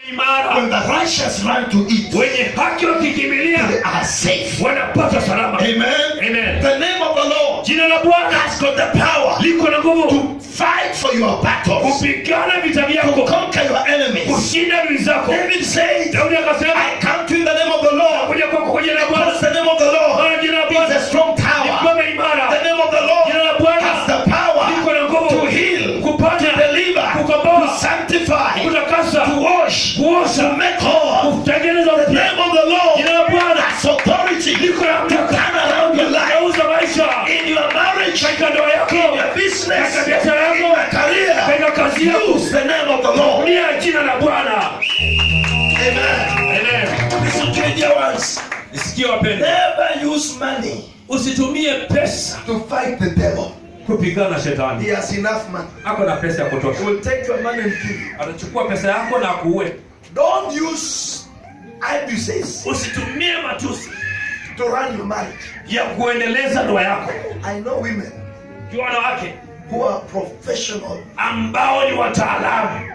When the righteous run to it, they are safe. Amen. Amen. The name of the Lord has got the power to fight for your battles, to conquer your enemies. David said, I come to you in the name of the Lord, because the name of the Lord is a strong tower. The name of the Lord has the power to heal, to deliver, to sanctify, to wash, to make whole. The name of the Lord has authority to turn around your life, in your marriage, in your business, in your career. Use the name of the Lord. Amen. Listen to the dear ones. Never use money to fight the devil. kupigana shetani. He has enough money. Ako na pesa ya kutosha. He will take your money and kill you. Atachukua pesa yako na kuue. Don't use abuses. Usitumie matusi to run your marriage. ya kuendeleza ndoa yako. I know women wanawake who are professional ambao ni wataalamu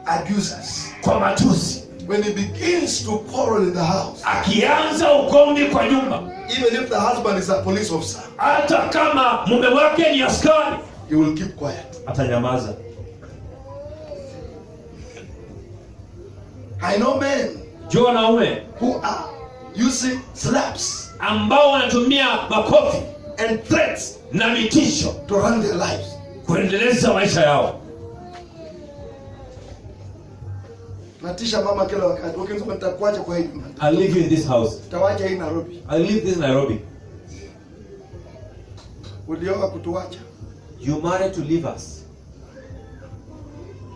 abusers kwa matusi. When he begins to quarrel in the house, akianza ugomvi kwa nyumba, even if the husband is a police officer, hata kama mume wake ni askari, he will keep quiet. Atanyamaza. I know men who are using slaps ambao wanatumia makofi and threats na vitisho to run their lives, kuendeleza maisha yao. Natisha mama kila wakati. Ukisema nitakuacha kwa hii nyumba. I live in this house. Tawacha hii Nairobi. I live this Nairobi. Ulioa kutuacha. You married to leave us.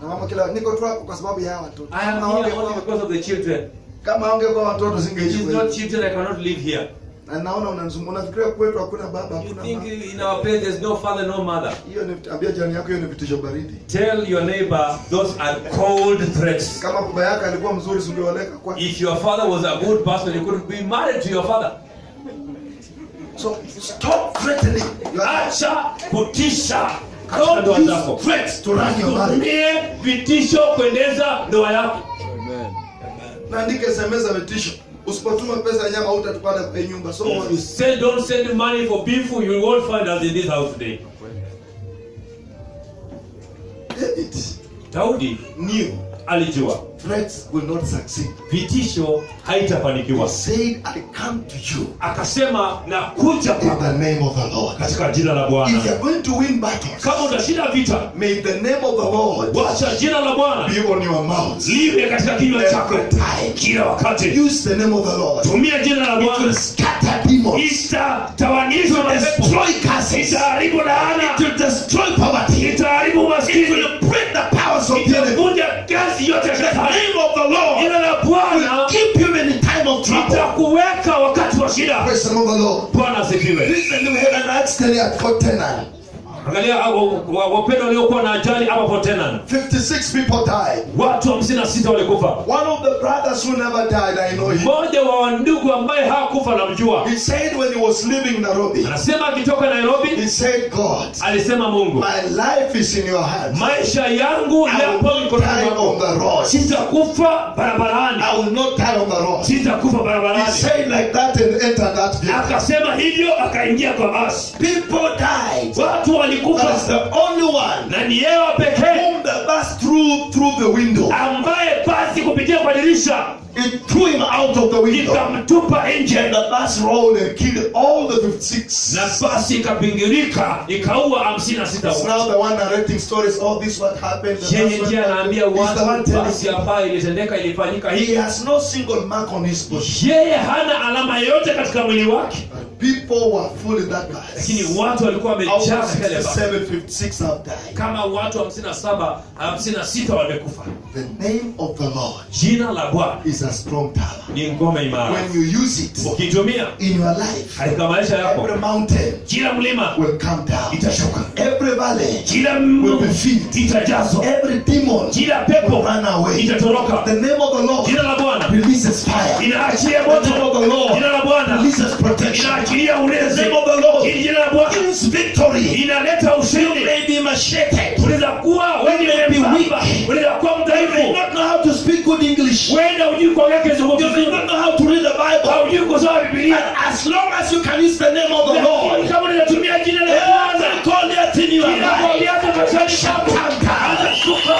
Na mama kila niko tu hapo kwa sababu ya watoto. I am here only because of the children. Kama ungekuwa watoto singeishi. If it's not children, I cannot live here. Na naona unafikiria kwetu hakuna baba, hakuna mama. You think in our place there's no father, no mother. Hiyo ni ambia jirani yako, hiyo ni vitisho baridi. Tell your neighbor those are cold threats. Kama baba yako alikuwa mzuri ungeoleka kwa. If your father was a good person, you could be married to your father. So stop threatening. Acha kutisha. Don't use threats to run your marriage. Vitisho kuendeleza ndoa yako. Amen. Naandike SMS za vitisho. Usipotuma pesa nyama hutatupata kwa nyumba. So if you say don't send money for beef, you won't find us in this house today. Daudi knew, alijua, threats will not succeed. Vitisho haitafanikiwa. He said, I come to you. Akasema nakuja in the name of the Lord. Katika jina la Bwana. If you are going to win battles, kama utashinda vita, may the name of the Lord, wacha jina la Bwana be on your mouth. Liwe katika kinywa chako kila wakati. Use the name of the Lord. Tumia jina la Bwana. It will scatter demons. Itatawanisha mapepo. Destroy curses. Itaharibu laana. It will destroy poverty. Itaharibu maskini. It will break the powers of the enemy. Itavunja kazi yote ya shetani. The name of the Lord jina la Bwana will keep you in time of trouble. Itakuweka wakati wa shida. Praise the name of the Lord. Bwana asifiwe. Listen, we had an accident at Fort Tenan. Angalia wapendwa waliokuwa na ajali hapa Fort Tenan. 56 people died. Watu 56 walikufa. One of the brothers who never died, I know him. Mmoja wa ndugu ambaye hakufa namjua. He said when he was leaving Nairobi. Anasema akitoka Nairobi. He said, God. Alisema Mungu. My life is in your hands. Maisha yangu yapo mikononi mwako. Sitakufa barabarani. I will not die on the road. Sitakufa barabarani. He said like that and entered that vehicle. Akasema hivyo akaingia kwa basi. People died. Watu walikufa. That's the only one. Na ni yeye pekee. Whom the bus through the window. Ambaye basi kupitia kwa dirisha. It threw him out of the window. Ikamtupa nje. And the bus rolled and killed all the 56. Na basi ikabingirika ikaua 56 wote. Now the one narrating stories, all this what happened. Yeye ndiye anaambia watu basi ambayo ilitendeka ilifanyika hivi. He has no single mark on his body. Yeye hana alama yoyote katika mwili wake. People were full in that bus. Lakini watu walikuwa wamejaa katika ile basi. 56 have died. Kama watu 56 wamekufa. The name of the Lord. Jina la Bwana is a strong tower. Ni ngome imara. When you use it, ukitumia in your life, katika maisha yako, every mountain, kila mlima will come down. Itashuka. Every valley, kila will be filled. Itajazwa. Every demon, kila pepo, will run away. Itatoroka. The name of the Lord, jina la Bwana releases fire. Inaachia moto. The name of the Lord, jina la Bwana releases protection. Inaachilia ulinzi. The name of the Lord, jina la Bwana gives victory. Inaleta ushindi. You may be macheted. Unaweza kuwa wewe ni weak. Unaweza kuwa mdhaifu. You may not know how to speak good English. English. Wenda hujui kuongea kizungu You vizuri. do not know how to read the Bible. Hujui kusoma Biblia. And as long as you can use the name of the Lord, Kama unatumia jina la Bwana, every Goliath in your kila life Goliathi maishani mwako atashuka.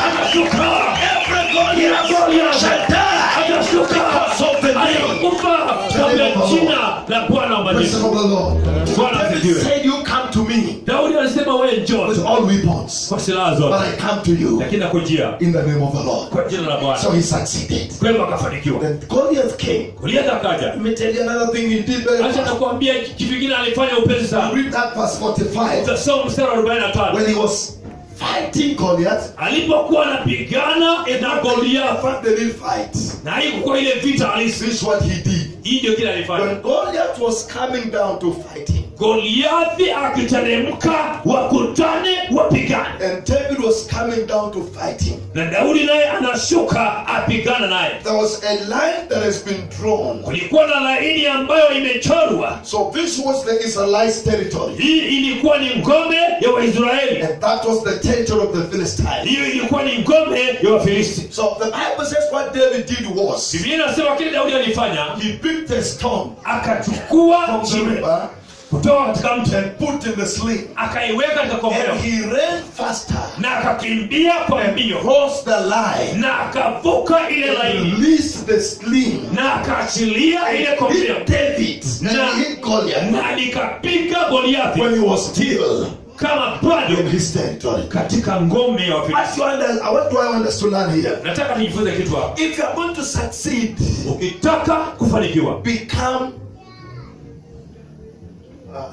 Atashuka. every Goliath shall die because of the name. Atakufa sababu ya jina la Bwana wa Praise majeshi. the Lord. Bwana David asifiwe. said, you come to me Daudi alisema wewe njoo With all weapons. kwa silaha but zote, I come to you lakini nakujia In the name of the Lord. kwa jina la Bwana. So he succeeded. Kwa hivyo akafanikiwa. Then Goliath came. Goliathi akaja. Let me tell you another thing he did very Acha fast. nakwambia kitu kingine alifanya upesi sana. Read that verse 45. Utasoma mstari wa 45. When he was fighting Goliath, Alipokuwa anapigana na Goliathi, fight the real fight. na haikuwa ile vita halisi. This is what he did. Hii ndio kile alifanya. When Goliath was coming down to fight him, Goliathi akiteremka wakutane wapigane, and David was coming down to fight him, na Daudi naye anashuka apigana naye. there was a line that has been drawn. Kulikuwa na laini ambayo imechorwa. So this was the Israelites' territory, Hii ilikuwa ni ngome ya Waisraeli, and that was the territory of the Philistines. hiyo ilikuwa ni ngome ya Wafilisti. So the Bible says what David did was, Biblia inasema kile Daudi alifanya, he picked a stone akachukua from the jiwe river kutoka katika mto, and put in the sling, akaiweka katika kombeo, and he ran faster, na akakimbia kwa mbio, crossed the line, na akavuka ile and laini, released the sling, na akaachilia ile and kombeo, hit David, and hit Goliath na nikapiga Goliathi when he was still kama bado in his territory. katika ngome ya Wafilisti. What do I want us to learn here? Nataka nijifunze kitu hapa. If you are going to succeed, Ukitaka kufanikiwa, become.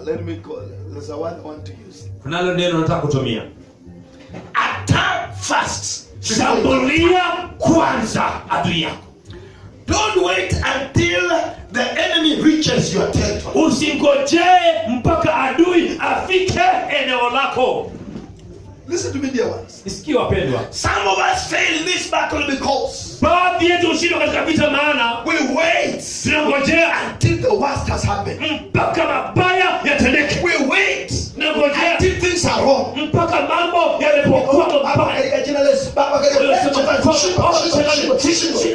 Let me call. There's a word I want to use. kunalo neno nataka kutumia. Attack first. Shambulia kwanza adui yako. Don't wait until the enemy reaches your territory. Usingojee mpaka adui afike eneo lako. Listen to me, dear ones. Nisikie wapendwa. Some of us fail in this battle because Baadhi yetu ushindwa katika vita, maana we wait tunangojea until the worst has happened. mpaka mabaya yatendeke. We wait Tunangojea until things are wrong. mpaka mambo yalipokuwa mabaya.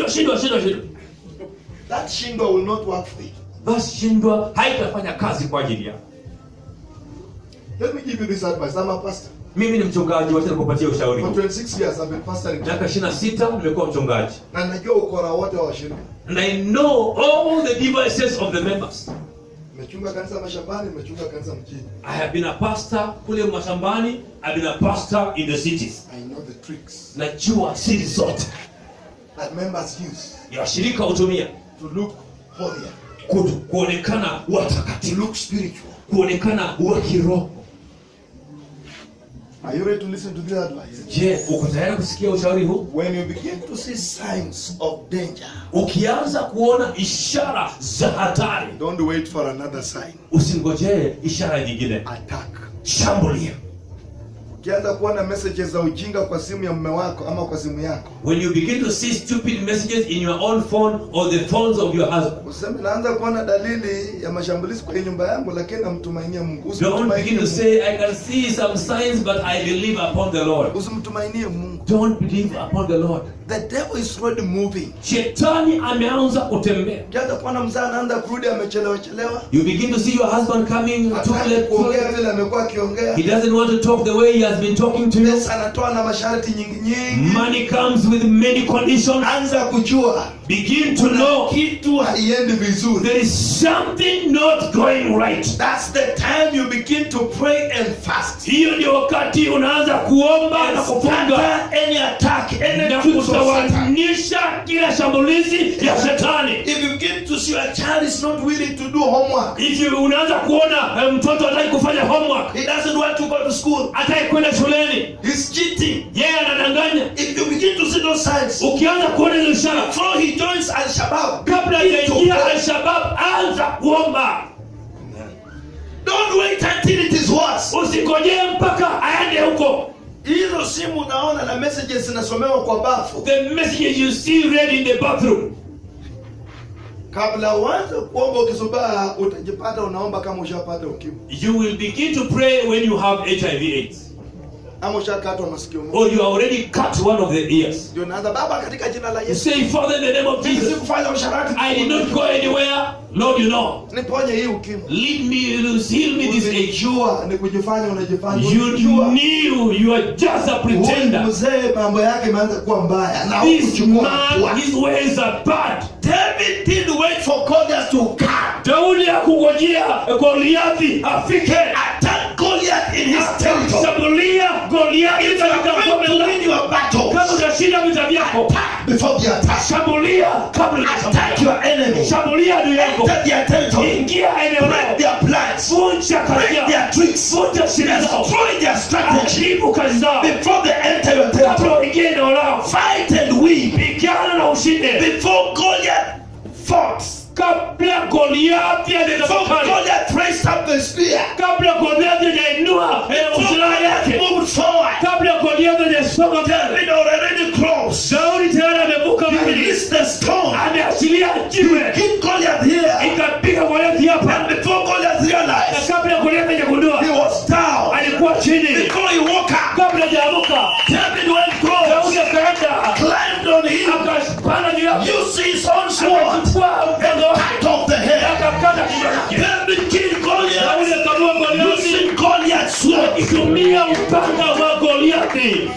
Shindwa. That shindo will not work for you. Basi shindwa haitafanya kazi kwa ajili yako. Let me give you this advice. I'm a pastor. Mimi ni mchungaji, wacha nikupatie ushauri. For 26 years I've been pastoring. Miaka 26 nimekuwa mchungaji. Na najua ukora wote wa washirika. And I know all the devices of the members. Nimechunga kanisa mashambani, nimechunga kanisa mjini. I have been a pastor kule mashambani, I've been a pastor in the cities. I know the tricks Najua siri zote that members use ya washirika hutumia to look holier, kuonekana to watakatifu, look spiritual. kuonekana wa kiroho. Are you ready to listen to this advice? Je, uko tayari kusikia ushauri huu? When you begin to see signs of danger, Ukianza kuona ishara za hatari, don't wait for another sign. usingojee ishara nyingine. Attack. Shambulia. Ukianza kuona messages za ujinga kwa simu ya mume wako ama kwa simu yako, When you begin to see stupid messages in your own phone or the phones of your husband, useme naanza kuona dalili ya mashambulizi kwa nyumba yangu, lakini namtumainia Mungu. don't begin to say, I can see some signs but I believe upon the Lord. Usimtumainie Mungu. Don't believe upon the Lord. The devil is already moving. Shetani ameanza kutembea. Ukianza kuona mzee anaanza kurudi amechelewa. You begin to see your husband coming too Hataki late. kuongea vile amekuwa akiongea. He doesn't want to talk the way he has been talking to you. Pesa anatoa na masharti nyingi. Money comes with many conditions. Anza kujua Begin to know kitu haiendi vizuri. there is something not going right. That's the time you begin to pray and fast. Hiyo ndio wakati unaanza kuomba na kufunga Any attack, any na tricks of Satan. kutawanisha kila shambulizi ya shetani. If you begin to see your child is not willing to do homework, If unaanza kuona mtoto hataki kufanya homework, he doesn't want to go to school, hataki kwenda shuleni, he's cheating. yeye anadanganya. If you begin to see those signs, Ukianza kuona hizo ishara, before he joins Al-Shabaab, kabla hajaingia Al-Shabaab, anza kuomba. don't wait until it is worse. Usingojee mpaka aende huko. Hizo simu unaona na messages zinasomewa kwa bafu. The messages you see read in the bathroom. Kabla uanze kuomba ukisubaa, utajipata unaomba kama ushapata ukimwi. You will begin to pray when you have HIV/AIDS. Ama ushakatwa masikio moja. or you already cut one of the ears. Ndio naanza Baba katika jina la You Yesu. say, Father, in the name of Jesus, Sikufanya usharati. I did not go anywhere. Lord, you know. Niponye hii ukimwi. Lead me, heal me this age. Jua ni kujifanya unajifanya. You knew you are just a pretender. Mzee mambo yake imeanza kuwa mbaya. Na This man, his ways are bad. David didn't wait for Goliath to come. Daudi hakungojea Goliathi afike. Attack Goliath in his territory. Shambulia Goliathi If you are going to win your battle, kama unashinda vita vyako. attack before the attack. Shambulia kabla ya Attack your enemy. shambulia adui yako. Enter their territory. Ingia eneo Break lao. their plans. Vunja kazi Break yao. their tricks. Vunja shida zao. Destroy their strategy. Haribu kazi zao. Before they enter your Kabla territory. uingie eneo lao. Fight and win. Pigana na ushinde. Before Goliath fought. Kabla Goliathi Before hajatakana. Goliath raised up the spear. Kabla Goliathi hajainua silaha yake. Moved forward. Kabla Goliathi hajasonga mbele. David already crossed. Daudi tayari amevuka He mji. released the stone. Ameachilia jiwe. Hit Goliath here. Ikapiga Goliathi hapa. And before Goliath Na realized, kabla Goliathi he hajagundua, was down. alikuwa chini. Before he woke up, Kabla hajaamuka, David went Daudi close, akaenda, climbed on him, akapanda juu yake, used his own sword, akachukua upanga wake, cut off the head. akakata kichwa chake. David killed Daudi Goliath akamua Goliathi, using Goliath's sword. akitumia upanga wa Goliathi.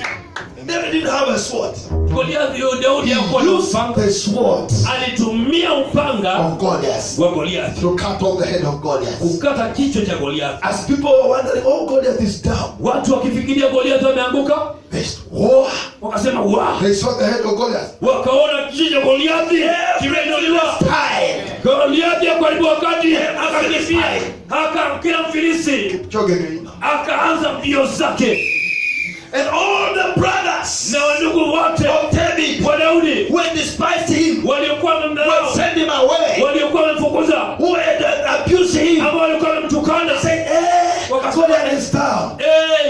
David didn't have a sword. Goliathi, Daudi hakuwa na Used upanga. the sword Alitumia upanga of Goliath wa Goliathi to cut off the head of Goliath. kukata kichwa cha Goliathi. As people were wondering, oh, Goliath is down. Watu wakifikiria Goliathi ameanguka, They, oh, wakasema wa, they saw the head of Goliath. wakaona kichwa cha Goliathi kimeinuliwa. Tied. Goliathi karibu wakati akakifia, kila Mfilisti Chogege. akaanza mbio zake, And all the brothers na wandugu wote of David wa Daudi who had despised him, waliokuwa who wamemdharau, had sent him away, waliokuwa wamemfukuza, who had abused him, ambao walikuwa wamemtukana, said, wakasema Goliath is down.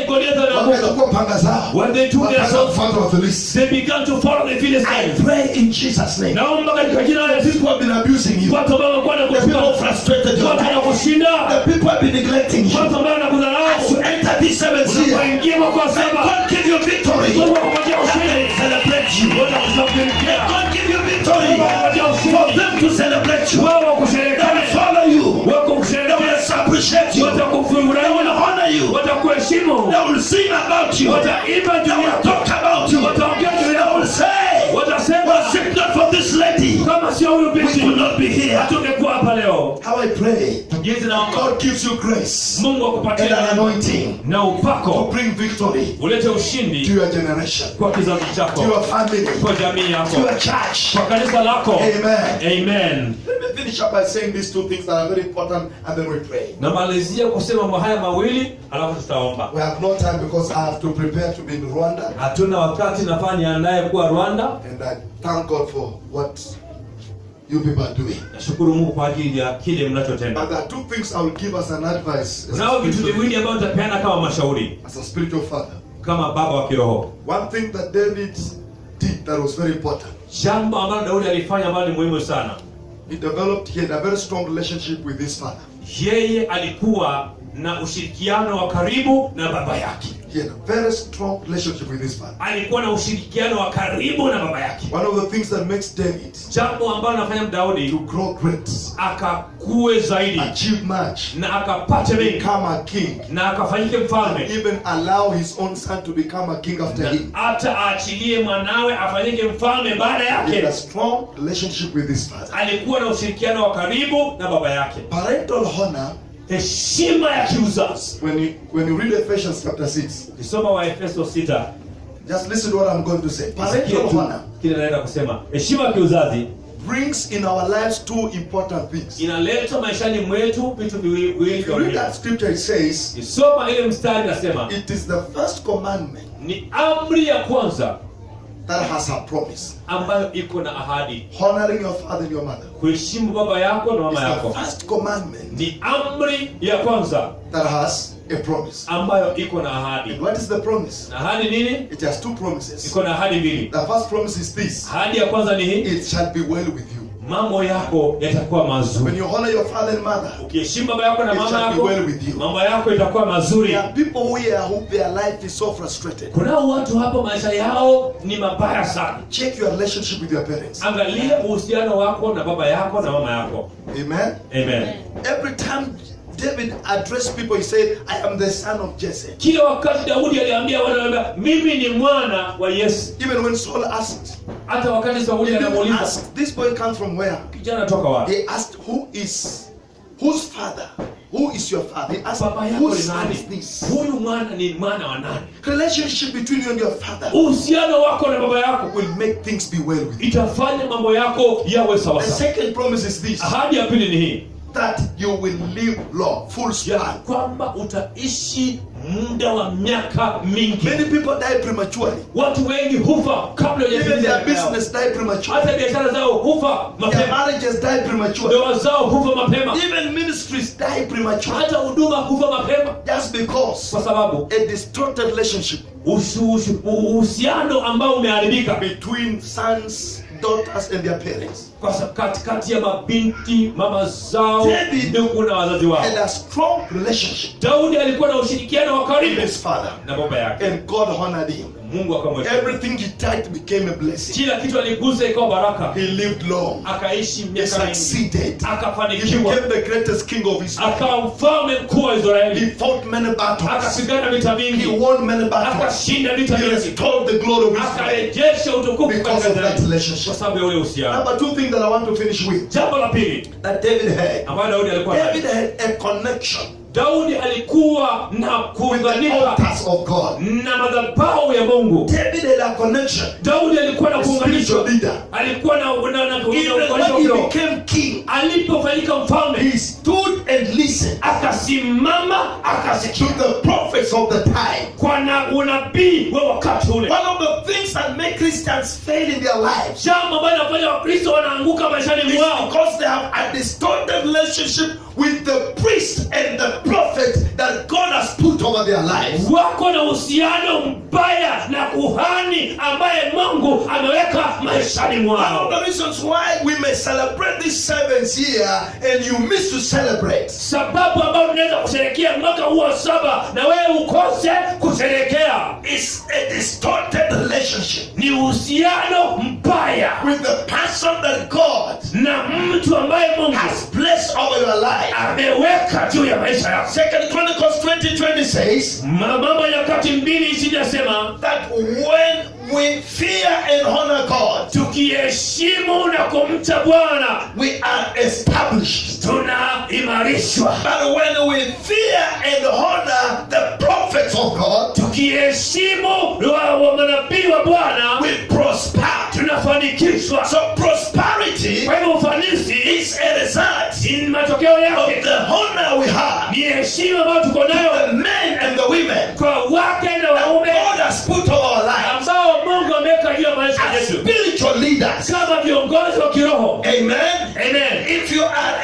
Goliathi ameanguka. Wakachukua panga zao. When they took their Wakaanza swords, kufuata Wafilisti. they began to follow the I Philistines. pray in Jesus' name. Naomba katika jina la Yesu, People have been abusing you. watu ambao wamekuwa The people wanakutukana, frustrated your watu life. wanakushinda, The people have been neglecting you. watu ambao As you wanakudharau, enter this seventh year, waingie mwaka wa may saba, God give you victory. Mungu akupatia That ushindi. they celebrate you. Watu wakusherehekea. God give you victory. Mungu akupatia For ushindi. them to celebrate you. Wao They will wakusherehekea, follow you. wako They kusherehekea, will appreciate you. They will watakufurahia, honor you. watakuheshimu, They will sing about you. wataimba They juu will yako, talk about you. wataongea juu They yako, will say, watasema was it not for this lady, kama sio huyu we binti could not be here. hatungekuwa hapa leo. How I pray, Jinsi naomba God gives you grace Mungu and akupatie an anointing na to upako bring victory ulete To ushindi your generation. kwa kizazi To chako, your family. kwa jamii to yako, your church. kwa kanisa lako. Amen. Amen. Let me finish up by saying these two things that are very important and then we pray. Namalizia kusema mambo haya mawili alafu tutaomba. We have no time because I have to prepare to be in Rwanda, Hatuna wakati, nafanya naye kuwa Rwanda. and I thank God for what you people are doing. Nashukuru Mungu kwa ajili ya kile mnachotenda. But there are two things I will give as an advice Nao vitu viwili ambavyo nitapeana kama mashauri, as a spiritual father. kama baba wa kiroho. One thing that David did that was very important. Jambo ambalo Daudi alifanya ambalo ni muhimu sana. He had a very strong relationship with his father. Yeye alikuwa na ushirikiano wa karibu na baba yake. He had a very strong relationship with his father. Alikuwa na ushirikiano wa karibu na baba yake. One of the things that makes David Jambo ambalo nafanya Daudi to grow great, akakue zaidi achieve much, na akapate mengi become a king, na akafanyike mfalme, even allow his own son to become a king after him. hata aachilie mwanawe afanyike mfalme baada He had yake. a strong relationship with his father. Alikuwa na ushirikiano wa karibu na baba yake. Parental honor, Heshima ya kiuzazi. when you read Ephesians chapter 6, Ukisoma wa Efeso 6, just listen to what I'm going to say. sikia Parental tu honor kile naenda kusema. Heshima ya kiuzazi brings in our lives two important things. inaleta maishani mwetu vitu viwili If you read that scripture, it says, Isoma ile mstari nasema it is the first commandment ni amri ya kwanza that has a promise. ambayo iko na ahadi. Honoring your father and your mother Kuheshimu baba yako na is mama the yako first commandment ni amri ya kwanza that has a promise. ambayo iko na ahadi. And what is the promise? Na ahadi nini? It has two promises. Iko na ahadi mbili. The first promise is this: Ahadi ya kwanza ni hii, it shall be well with you. mambo yako yatakuwa mazuri. When you honor your father and mother, Ukiheshimu baba yako na it mama shall be yako, well with you. mambo yako itakuwa mazuri. There are people here who their life is so frustrated. Kuna watu hapa maisha yao ni mabaya sana. Check your relationship with your parents. Angalia uhusiano wako na baba yako na mama yako. Amen. Amen. Every time David addressed people, he said, I am the son of Jesse. Kila wakati Daudi aliambia wale, mimi ni mwana wa Yese. Even when Saul asked, Hata wakati Sauli he didn't anamuuliza, ask, this boy comes from where? kijana toka wapi? He asked, whose father? Who is your father? He asked, Baba yako whose ni son nani? is this? Huyu mwana ni mwana wa nani? Relationship between you and your father Uhusiano wako na baba yako will make things be well with you. itafanya mambo yako yawe The sawa sawa. second promise is this, Ahadi ya pili ni hii, that you will live long, full ya span. kwamba utaishi muda wa miaka mingi. Many people die prematurely. Watu wengi hufa kabla Even hajatimiza their miaka yao. business die prematurely. Hata biashara zao hufa Their mapema. marriages die prematurely. Ndoa zao hufa mapema. Even ministries die prematurely. Hata huduma hufa mapema, Just because kwa sababu a distorted relationship uhusiano ambao umeharibika between sons, daughters and their parents kwa katikati ya mabinti, mama zao, David ndugu na wazazi wao. had a strong relationship Daudi alikuwa na ushirikiano wa with karibu his father, na baba yake. and God honored him. Mungu akamweka. Everything he touched became a blessing. Kila kitu aligusa ikawa baraka. He lived long. Akaishi He miaka mingi. succeeded. He Akafanikiwa. became the greatest king of Israel. Akawa mfalme mkuu wa He Israeli. fought many battles. Akapigana vita He vingi. won many battles. Akashinda vita He vingi. restored the glory of Israel Akarejesha utukufu because katika of that Israeli. Kwa relationship. sababu ya ule uhusiano. Number two thing that I want to finish with, Jambo la pili that David had. ambayo Daudi alikuwa nayo. David had a connection Daudi alikuwa na with the kuunganika altars of God. na madhabahu ya Mungu. David had a connection. Daudi alikuwa na A spiritual kuunganishwa. leader. Alikuwa na Even kuunganishwa when he kiroho. became king, Alipofanyika mfalme, he stood and listened akasimama to akasikia the prophets of the time. kwa na unabii wa wakati ule. One of the things that make Christians fail in their lives Jambo ambalo linafanya Wakristo wanaanguka maishani is mwao because they have a distorted relationship with the priest and the prophet that God has put over their lives. wako na uhusiano mbaya na kuhani ambaye Mungu ameweka maishani One of mwao. the reasons why we may celebrate this 7th year and you miss to celebrate Sababu ambayo tunaweza kusherehekea mwaka huu wa 7 na wewe ukose kusherehekea is a distorted relationship ni uhusiano mbaya with the person that God na mtu ambaye Mungu has blessed over your life. ameweka juu ya maisha yako. 2 Chronicles 20:20 says Mambo ya Nyakati 2:20 inasema that when we fear and honor God, tukiheshimu na kumcha Bwana we are established. tunaimarishwa. But when we fear and honor the prophets of God, Tukiheshimu wa manabii wa Bwana we prosper. tunafanikishwa. So prosperity Kwa hivyo ufanisi is a result ni matokeo of yake the honor we have, ni heshima ambayo tuko the nayo men and the women kwa wake na waume God has put over our lives ambao Mungu ameweka juu ya maisha as yetu spiritual leaders. kama viongozi wa kiroho. Amen. Amen. If you are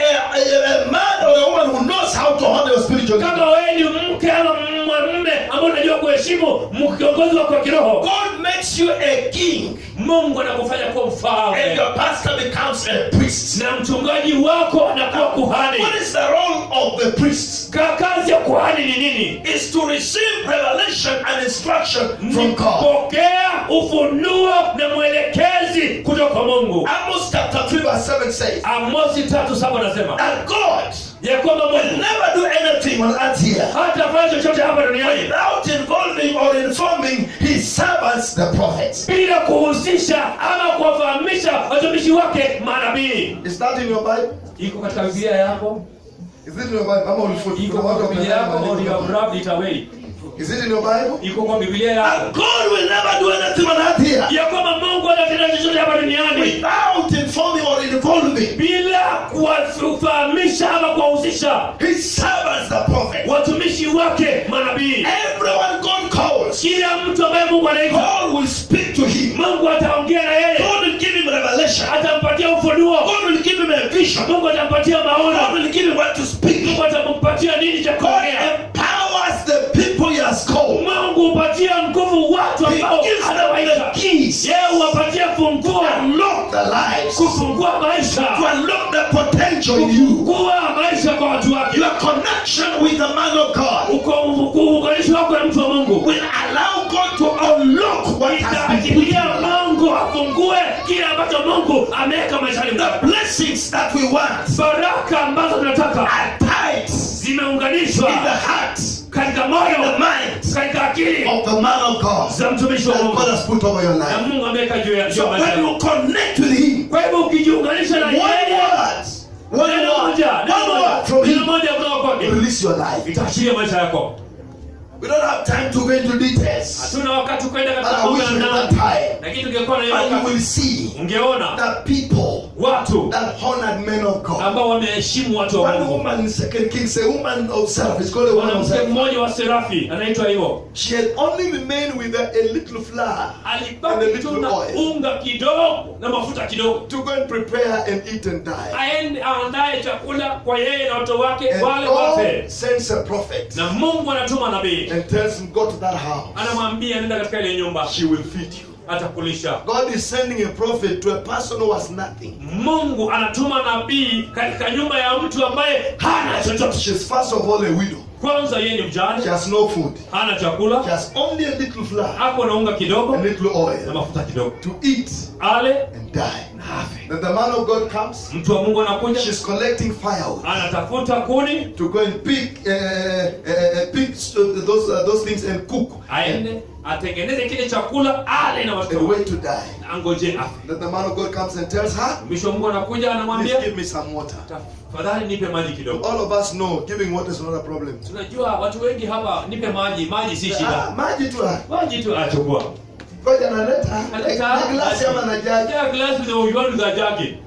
a man or a woman who knows how to honor your spiritual leaders, Kama wewe ni mke ama mwanamume ambao unajua kuheshimu kiongozi wako wa kiroho, God makes you a king Mungu anakufanya kuwa and mfalme your pastor becomes a priest. na mchungaji wako anakuwa kuhani. What is the role of the priest? Kazi ya kuhani ni nini? Is to receive revelation and instruction from God. Kupokea ufunuo na mwelekezi kutoka Mungu. Amos chapter 3 verse 7 says Amosi 3:7 nasema that God ya kwamba will Mungu never do anything on earth here hatafanya chochote hapa duniani without involving or informing his servants, the prophets. bila kuhusisha ama kuwafahamisha watumishi wake manabii. Is that in your Bible? Iko katika Biblia yako? Is it in your Bible? Ama ulifuta? Iko kwa Biblia yako au you have rubbed it away? Is it in your Bible? Iko kwa Biblia yako? And God will never do anything on earth here Ya kwamba Mungu hatafanya chochote hapa duniani without informing or involving bila kuwafahamisha ama kuwahusisha his servants, the prophets. watumishi wake manabii. Everyone God calls, Kila mtu ambaye Mungu anaita, God will speak to him. Mungu ataongea na yeye, God will give him revelation. atampatia ufunuo, God will give him a vision. Mungu atampatia God maono, will give him what to speak. Mungu atampatia nini cha God kuongea. empowers the people he has called. Mungu hupatia nguvu watu He ambao gives them anawaita. the keys Yeye huwapatia funguo to unlock unlock the lives, kufungua maisha, to unlock the potential in you. kufungua maisha kwa watu wake. Your connection with the man of God Uunganishi wako na mtu wa Mungu will allow God to unlock what has been put in itaachilia your life. Mungu afungue kile ambacho Mungu ameweka maishani mwako. The blessings that we want Baraka ambazo tunataka are tied zimeunganishwa in the heart, katika in moyo, the mind katika akili of the man of God za mtumishi wa that Mungu God has put over your na life. Mungu ameweka juu ya So maisha when yako. you connect with him, Kwa hivyo ukijiunganisha na one yeye, word from neno him moja kutoka kwake release your life. itaachilia maisha yako. We don't have time to go into details, Hatuna wakati kwenda and katika I wish we mambo had ya that ndani, time. lakini tungekuwa na hiyo And you wakati will see ungeona that people watu that honored men of God. ambao wameheshimu watu wa One Mungu. woman in 2 Kings, a woman of Seraph, it's called a woman of Mwanamke Seraph. mmoja wa Serafi anaitwa hivyo, She had only remained with a little flour and a alibaki tu little na oil unga kidogo na mafuta kidogo, to go and prepare and eat and die. aende aandae chakula kwa yeye na watoto wake And wale wafe. God sends a prophet Na Mungu anatuma nabii, and tells him, go to that house. anamwambia nenda katika ile nyumba, She will feed you. atakulisha. God is sending a prophet to a person who has nothing. Mungu anatuma nabii katika nyumba ya mtu ambaye hana chochote. She's first of all a widow. Kwanza yeye ni mjane, She has no food. hana She chakula, has only a little flour, hapo na unga kidogo a little na oil mafuta kidogo, to eat ale and die. na afe. Then the man of God comes. Mtu wa Mungu anakuja, She's collecting firewood anatafuta kuni to go and pick those things and cook aende atengeneze kile chakula ale na and watoto wait to die. na angoje afe. Then the man of God comes and tells her, Mtumishi wa Mungu anakuja please anamwambia, give me some water. tafadhali nipe maji kidogo. All of us know giving water is not a problem. Tunajua watu wengi hapa, nipe maji, maji si shida. Maji tu. Maji tu achukua. Ngoja analeta na glasi ama na jagi. Yeah, glass with the za jagi.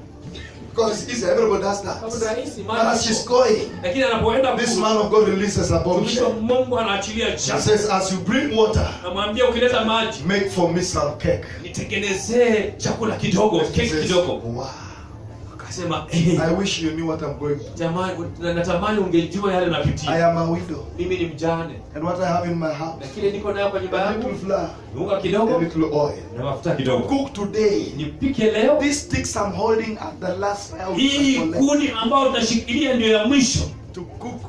Because it's easy, everybody does that. Sababu rahisi But as maji. she's going, Lakini anapoenda this man of God releases a mtumishi wa bombshell. Mungu anaachilia He chakula. says, as you bring water, Namwambia ukileta maji, make for me some cake. nitengenezee chakula kidogo, He keki says, kidogo. wow. Akasema, I wish you knew what I'm going through. jamani, natamani ungejua yale I napitia. am a widow. Mimi ni mjane. And what I have in my house, Na kile niko nayo kwa nyumba a yangu, little flour, unga a kidogo little oil. na mafuta kidogo. Cook today. Nipike leo. These sticks I'm holding at the last I Hii will collect kuni ambayo tunashikilia ndio ya mwisho. to cook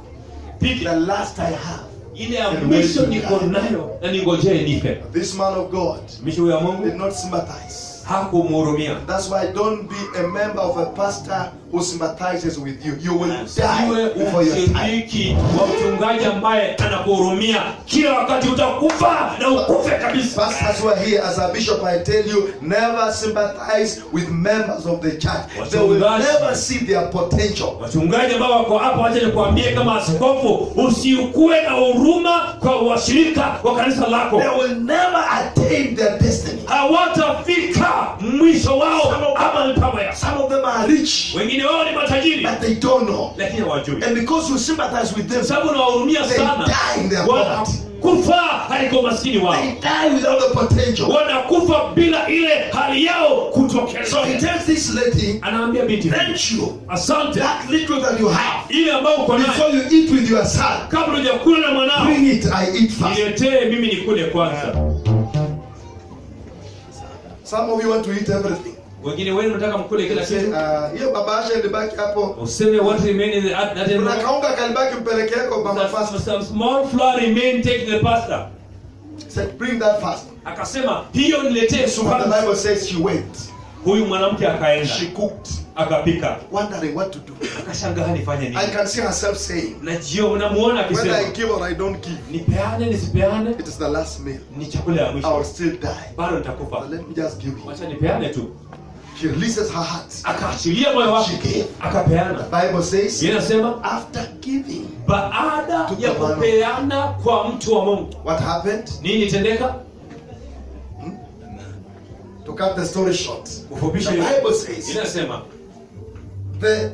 Pike the last I have. ile ya mwisho niko nayo na ningojee nife. This man of God Mtumishi wa Mungu did not sympathize. hakumhurumia. That's why don't be a member of a pastor who sympathizes with you. You will Siwe die before your time. mshiriki wa mchungaji ambaye anakuhurumia, kila wakati utakufa na ukufe kabisa. Pastors who are here as a bishop, I tell you, never sympathize with members of the church. They will never see their potential. Wachungaji ambao wako hapa, wacha nikwambie kama askofu, usikuwe na huruma kwa washirika wa kanisa lako. They will never attain their destiny. Hawatafika mwisho wao ama mpango yao. Some of them are rich, Wengine wao ni matajiri but they don't know. lakini hawajui. And because you sympathize with them, Sababu nawahurumia they sana, die in their poverty. wanakufa katika umaskini wao, They die without the potential. wanakufa bila ile hali yao kutokea. So he tells this lady, Anaambia binti, thank you. asante, That little that you have, ile ambayo uko nayo, before you eat with your son, kabla hujakula na mwanao, bring it, I eat first. niletee mimi nikule kwanza. Some of you want to eat everything. Wengine wenu nataka mkule kila Say, kitu. hiyo baba Asha ilibaki hapo. Useme what remain in the Kuna kaunga kalibaki mpeleke yako mama first. some small flour remain, take the pasta. Said, bring that first. Akasema hiyo niletee So what the kwanza. Bible says, she went. Huyu mwanamke akaenda, She cooked, akapika, wondering what to do. akashangaa nifanye I nini. can see herself saying, Na jio namuona whether I akisema give or I don't give, nipeane nisipeane, it is the last meal. ni chakula ya I will mwisho, still die. bado nitakufa. But let me just give you. Wacha nipeane tu. She releases her heart. Akaachilia moyo wake, She gave. akapeana. The Bible says, Inasema after giving, baada ya kupeana kwa mtu wa Mungu, what happened? nini tendeka? To cut the story short, Kufupisha the Bible says, inasema the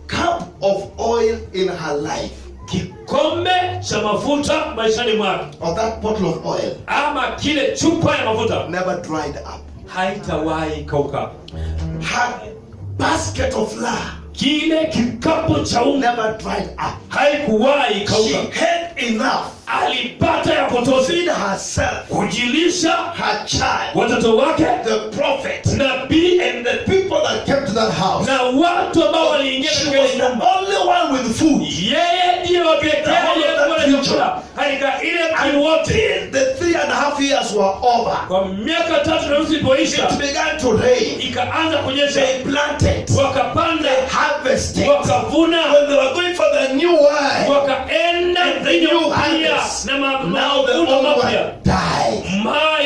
cup of oil in her life, kikombe cha mafuta maishani mwake, or that bottle of oil, ama kile chupa ya mafuta, never dried up. haitawahi kauka. Her basket of flour Kile kikapu cha unga never dried up. haikuwahi She kauka. had enough alipata ya kutosha feed herself, kujilisha, her child, watoto wake, the prophet, nabii, and the people that came to that house. na watu ambao waliingia She katika was the only one with food. yeye ndiye wa pekee aliyekuwa na chakula katika ile mji wote. Until the 3.5 years were over, Kwa miaka 3.5 ilipoisha, it began to rain. ikaanza kunyesha, They planted, wakapanda, harvested. wakavuna, When they were going for the new wine, wakaenda and the new harvest, na now the mavuno old mapya. one died.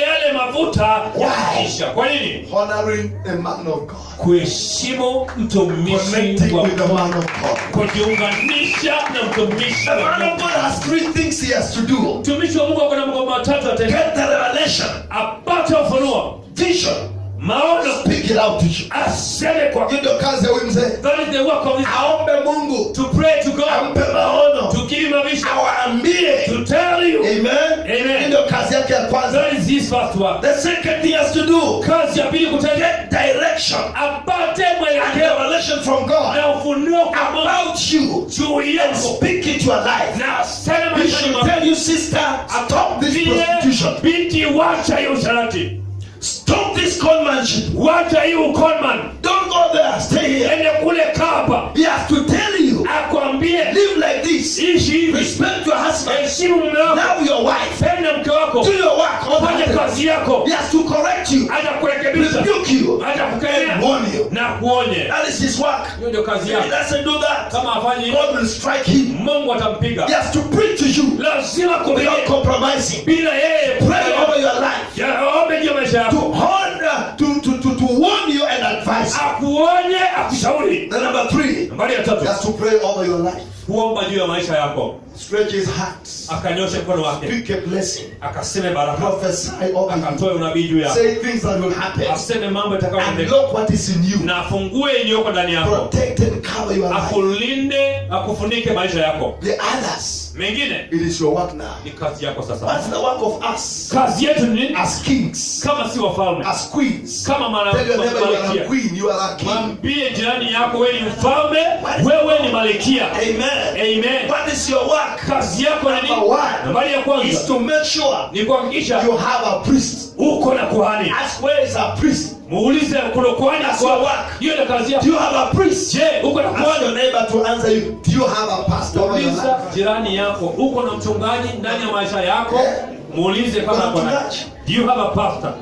Yale mafuta Why? yakaisha. Kwa nini? Honoring a man of God. Kuheshimu mtumishi Connecting wa with the man of God. kujiunganisha na mtumishi The wa man of Mungu. God has 3 things he has to do. Mtumishi wa Mungu ako na mambo matatu atende: Get the revelation, apate ufunuo, vision, maono, speak it out to you. aseme kwa Ndio kazi ya huyu mzee. that is the work of this, Aombe Mungu, to pray to God, ampe maono, to give him a vision, awaambie. to tell you. Amen. Amen. Ndio kazi yake ya kwanza. That is his first work. The second thing he has to do, Kazi ya pili kutenda, get direction apate and mwelekeo revelation from God na ufunuo kwa Mungu about you, juu and yako, speak it to your life. na aseme He maishani should mwako. tell you, sister, stop this Vile prostitution. binti, wacha hiyo usharati, Stop this conmanship. wacha hiyo ukonman, Don't go there. Stay here. ende kule kapa, He has to tell you, akwambie live like this. ishi hivi, Respect your husband. heshimu mume wako, Now your wife. penda mke wako, Do your work. fanya kazi yako, He has to correct you, atakurekebisha, rebuke you, and atakukemea warn you. na kuonye. That is his work. Hiyo ndio kazi If he yake. doesn't do that, Kama afanye hivyo, God will strike him. Mungu atampiga. He has to preach to you Lazima kupiga without compromising. bila yeye Pray over your life. ya ombe juu ya maisha To yako, honor, to warn you and advise you. akuonye, akushauri. The number 3, Nambari ya tatu, He has to pray over your life. kuomba juu ya maisha yako. Stretch his heart. Akanyoshe mkono wake, speak a blessing. akaseme baraka, Prophesy over you. akatoe unabii juu yako, Say things that will happen. aseme mambo And yatakayotendeka, look what is in you. na afungue iliyoko ndani yako, Protect and cover your life. akulinde, akufunike maisha yako. The others, Mengine It is your work now. ni kazi yako sasa. what's the work of us? Kazi yetu ni nini? As kings, Kama si wafalme, as queens. kama Tell your neighbor you are a malkia. queen, you are a king. Mwambie jirani yako, wewe ni mfalme, wewe ni malkia. Amen. Amen. What is your work? Kazi yako ni Number nini? 1 Nambari ya is kwanza to make sure ni kuhakikisha you have a priest. uko na kuhani. Ask, where is a priest? Muulize kuna kuhani That's kwa your work. hiyo ndio kazi Do yako. you have a priest? Je, uko na Ask your kuhani? neighbor to answer you. Do you have a pastor over your Muuliza life? jirani yako, uko na mchungaji ndani ya maisha yako? Yeah. Muulize kama Kuna uko na. mchungaji. Do you have a pastor?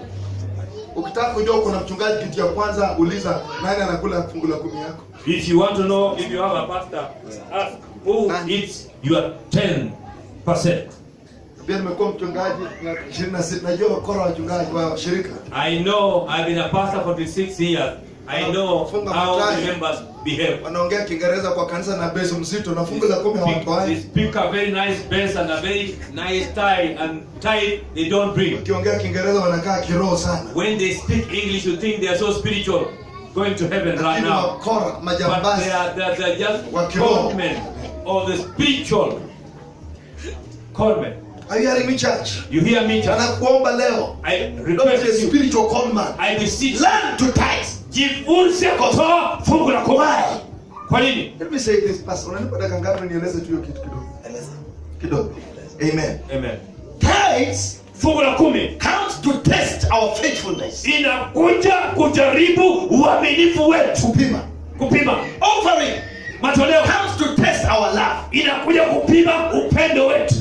Ukitaka kujua kuna mchungaji, kitu ya kwanza uliza nani anakula fungu la 10 yako. If you want to know if you have a pastor, ask who eats your 10%. Pia nimekuwa mchungaji na 26, najua wakora wachungaji wa shirika. I know I've been a pastor for 26 years. I know how the members behave. Wanaongea Kiingereza kwa kanisa na beso mzito na fungu la 10 They hawatoai. speak a very nice bass and a very nice tie, and tie they don't bring. Ukiongea Kiingereza wanakaa kiroho sana. When they speak English, you think they are so spiritual, going to heaven right Lakini now. wakora, But majambazi. they're just Wa kiroho. conmen of the spiritual conmen. Are you hearing me, church? You hear me, church? Anakuomba leo. I Don't be a request you. spiritual con man. I beseech. Learn to tithe. Jifunze kutoa fungu la kumi. Why? Kwa nini? Let me say this, pastor. Unanipa dakika ngapi nieleze tu hiyo kitu kidogo? Kidogo. Amen. Amen. Tithes Fungu la kumi comes to test our faithfulness. inakuja kujaribu uaminifu wetu, Kupima. kupima. Offering Matoleo comes to test our love. inakuja kupima upendo wetu.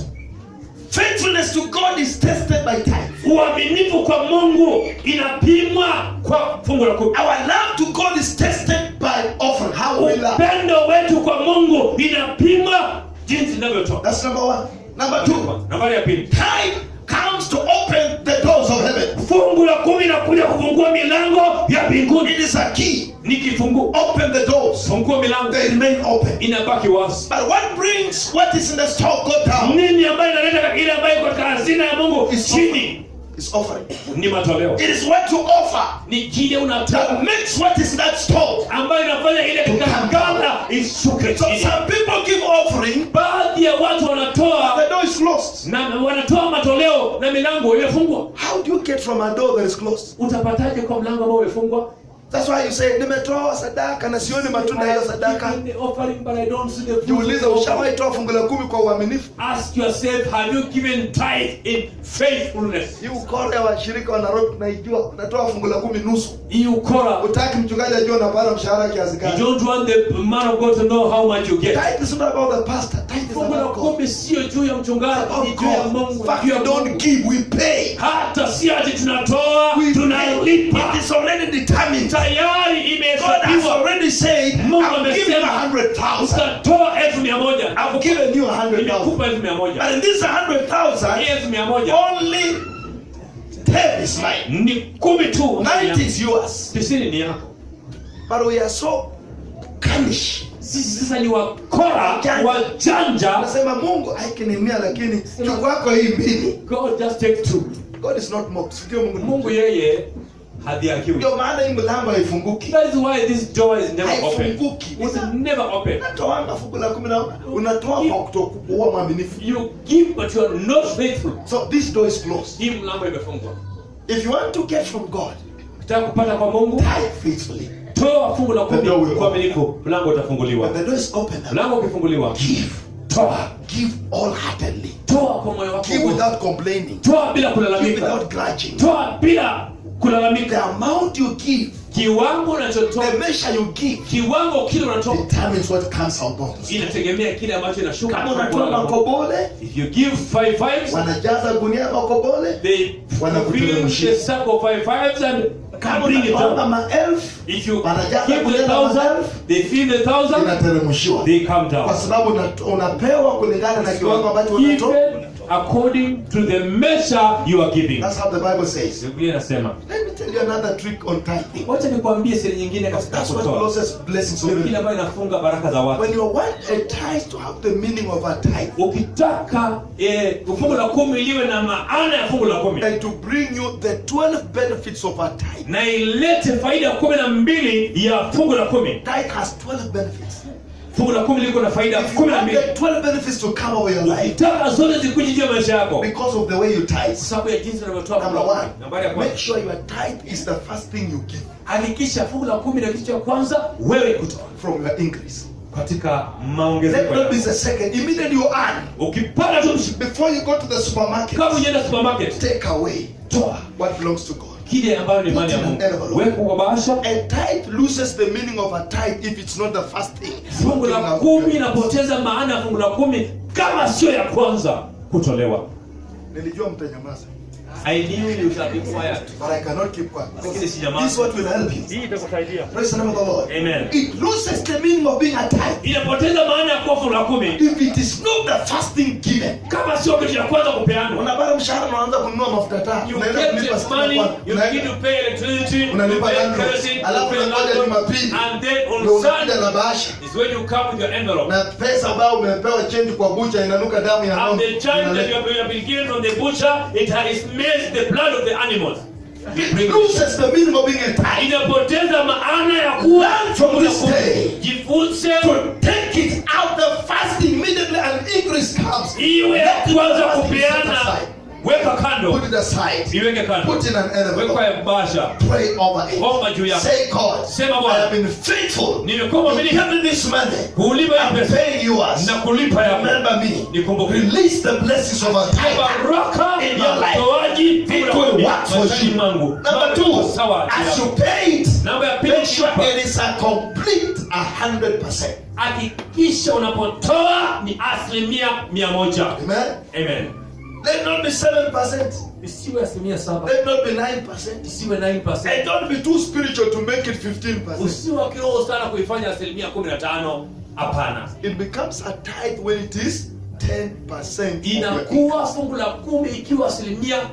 Faithfulness to God is tested by tithe. Uaminifu kwa Mungu inapimwa kwa fungu la kumi. Our love to God is tested by offering. How we love. Upendo wetu kwa Mungu inapimwa jinsi inavyotoka. That's number 1. Number 2. Nambari ya pili, Tithe comes to open the doors of heaven. fungu la kumi inakuja kufungua milango ya mbinguni. It is a key. Ni kifungu. Open the doors. Fungua milango, They remain open. inabaki wazi. But what brings what is in the store go down Nini ambayo inaleta ile ambayo iko katika hazina ya Mungu is chini? is offering. Ni matoleo. It is what you offer Ni kile unatoa that makes what is in that store. ambayo inafanya ile kikangala ishuke So chini. some people give offering, Baadhi ya watu wanatoa the door is closed. na wanatoa matoleo na milango imefungwa. How do you get from a door that is closed? Utapataje kwa mlango ambao umefungwa? That's why you say nimetoa sadaka na sioni matunda ya sadaka. I've given the offering but I don't see the fruit. Jiulize, ushawahi toa fungu la 10 kwa uaminifu? Ask yourself, have you given tithe in faithfulness? Hii ukora wa shirika wa Nairobi tunaijua, unatoa fungu la 10 nusu. Hii ukora. Utaki mchungaji ajue unapata mshahara kiasi gani. You don't want the man of God to know how much you get. Tithe is not about the pastor. Tithe is Fungu la about God. 10 sio juu ya mchungaji, ni juu ya Mungu. In fact, we don't give, we pay. Hata si ati tunatoa, tunalipa. It is already determined. Tayari God has imehesabiwa. already said, Mungu I've given you amesema 100,000. utatoa 100,000. I've given you 100,000. Nimekupa 100,000. But in this 100,000, 100,000 only 10 is mine. ni 10 tu. 90 is yours. 90 ni yako. But we are so cunnish. Sisi sasa ni wakora, wajanja. Nasema Mungu aikinimia, lakini chukua yako hii mbili. God just take 2. God is not mocked. Sikio Mungu. Mungu yeye hadhihakiwi. Ndio maana hii mlango haifunguki. That is why this door is never open. Haifunguki. It's never open. Unatoa fungu la 10 na unatoa kwa kutokuwa mwaminifu. You give but you are not faithful. So this door is closed. Hii mlango imefungwa. If you want to get from God, Ukitaka kupata kwa Mungu, tithe faithfully. toa fungu la 10 kwa uaminifu, mlango utafunguliwa. When the door is open, Mlango ukifunguliwa, give. toa. Give all-heartedly. Toa kwa moyo wako. Give without complaining. Toa bila Give kulalamika. without grudging. Toa bila The kulalamika. amount you give, Kiwango unachotoa, the measure you give, kiwango kile unatoa determines what comes out of it. inategemea kile ambacho inashuka. Kama unatoa makobole, If you give 5 fives, wanajaza gunia makobole. they fill the sack of 5 fives and Kama bring it unatoa down. maelfu, If you wanajaza give gunia the na 1,000, maelfu, they fill the 1,000, inateremshiwa. they come Kwa down. sababu unapewa kulingana na kiwango ambacho unatoa. Given according to the measure you are giving. That's how the Bible says. Biblia inasema. Let me tell you another trick on tithing. Wacha nikwambie siri nyingine katika That's what kutoa. closes blessings of Ndio kile you. ambayo inafunga baraka za watu. When you want a tithe to have the meaning of a tithe Ukitaka fungu la 10 liwe na maana ya fungu la 10 and to bring you the 12 benefits of a tithe. na ilete faida 12 ya fungu la 10. Tithe has 12 benefits. Fungu la 10 liko na faida If you want 12. the 12 benefits to come over your life Ukitaka zote zikuje juu ya maisha yako because of the way you kwa tithe. sababu ya jinsi unavyotoa fungu Number la 10. one, Nambari ya make kwanza, sure your tithe is the first thing you give hakikisha fungu la 10 ndio kitu cha kwanza wewe kutoa from your increase. katika Let maongezeko not be yako. the second. Immediately you earn. Ukipata tu Before you go to the supermarket, kama unaenda supermarket, take away toa what belongs to God. kile ambayo ni mali ya Mungu. Weka kwa bahasha. A tithe loses the meaning of a tithe if it's not the first thing. Fungu la 10 inapoteza maana ya fungu la 10 kama sio ya kwanza kutolewa. Nilijua mtanyamaza. I knew you shall be quiet. But I cannot keep quiet. Lakini sijamaza. This is what will help you. Hii itakusaidia. Praise the name of the Lord. Amen. It loses the meaning of being a tithe Inapoteza maana ya kuwa fungu la 10 if it is not the first thing given. kama sio kitu cha kwanza kupeanwa. Unapata mshahara na unaanza kununua mafuta taa. You Unaenda get kulipa the stima money, kwanza. you begin to pay electricity, you Unalipa pay landlord. kerosene, you Alafu pay unakuja landlord, Jumapili. and then Ndio on unakuja na Sunday bahasha. is when you come with your envelope. Na pesa ambayo umepewa change kwa bucha inanuka damu ya And ng'ombe. the child that you have been given from the butcher, it has made the blood of the animals. It loses the meaning of being a tithe. Inapoteza maana ya kuwa From this day, jifunze to take it out the fasting immediately and increase comes. iwe ya kwanza Set kupeana. aside. Weka kando, Put it aside. iweke kando, Put in an envelope. weka bahasha, Pray over it. omba juu yako. Say, God, Sema I Bwana, have been faithful. nimekuwa You mwaminifu give me this money. kulipa hii I'm pesa paying yours. na kulipa yako. Remember me. Nikumbuke. Release the blessings of a tithe. Baraka In ya your life. utoaji It will work for maishani you. mwangu. Number two, Sawa. as you pay it, Namba ya pili, make sure kulipa. it is a complete 100%. Hakikisha unapotoa ni 100%. Amen. Amen. Let not be 7%. Isiwe 7%. Let not be 9%. Isiwe And 9%. don't be too spiritual to make it 15%. Usiwe wa kiroho sana kuifanya 15%. Hapana. It becomes a tithe when it is 10%. of your Inakuwa fungu la 10 ikiwa 10%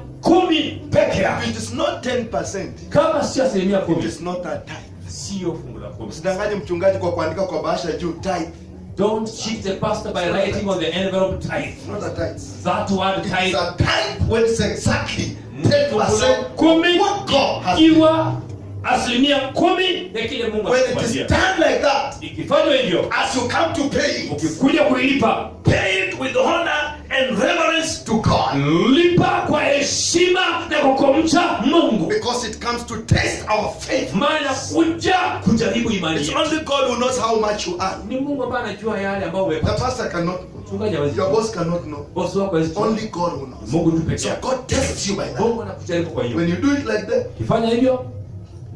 peke income. yake. If it is not 10%, Kama sio 10%, it is not a tithe. sio fungu la 10. Usidanganye mchungaji kwa kuandika kwa bahasha juu tithe. Don't cheat the pastor by writing on the envelope tithe. It's not a tithe. That word It is tithe. a tithe when it's exactly 10% Kumi what God has. ikiwa 10% ya kile Mungu When it amekupatia. is done like that, Ikifanywa hivyo, as you come to pay it, ukikuja kuilipa, pay it with honor and reverence to God. Lipa kwa heshima na kwa kumcha Mungu. Because it comes to test our faith. Maana kuja kujaribu imani. It's only God who knows how much you earn. Ni Mungu ambaye anajua yale ambayo The umepata. pastor cannot know. Mchungaji hawezi. Your boss cannot know. Boss wako hawezi. Only God who knows. Mungu tu pekee So yake. God tests you by that. Mungu anakujaribu kwa hiyo. When you do it like that, Kifanya hivyo,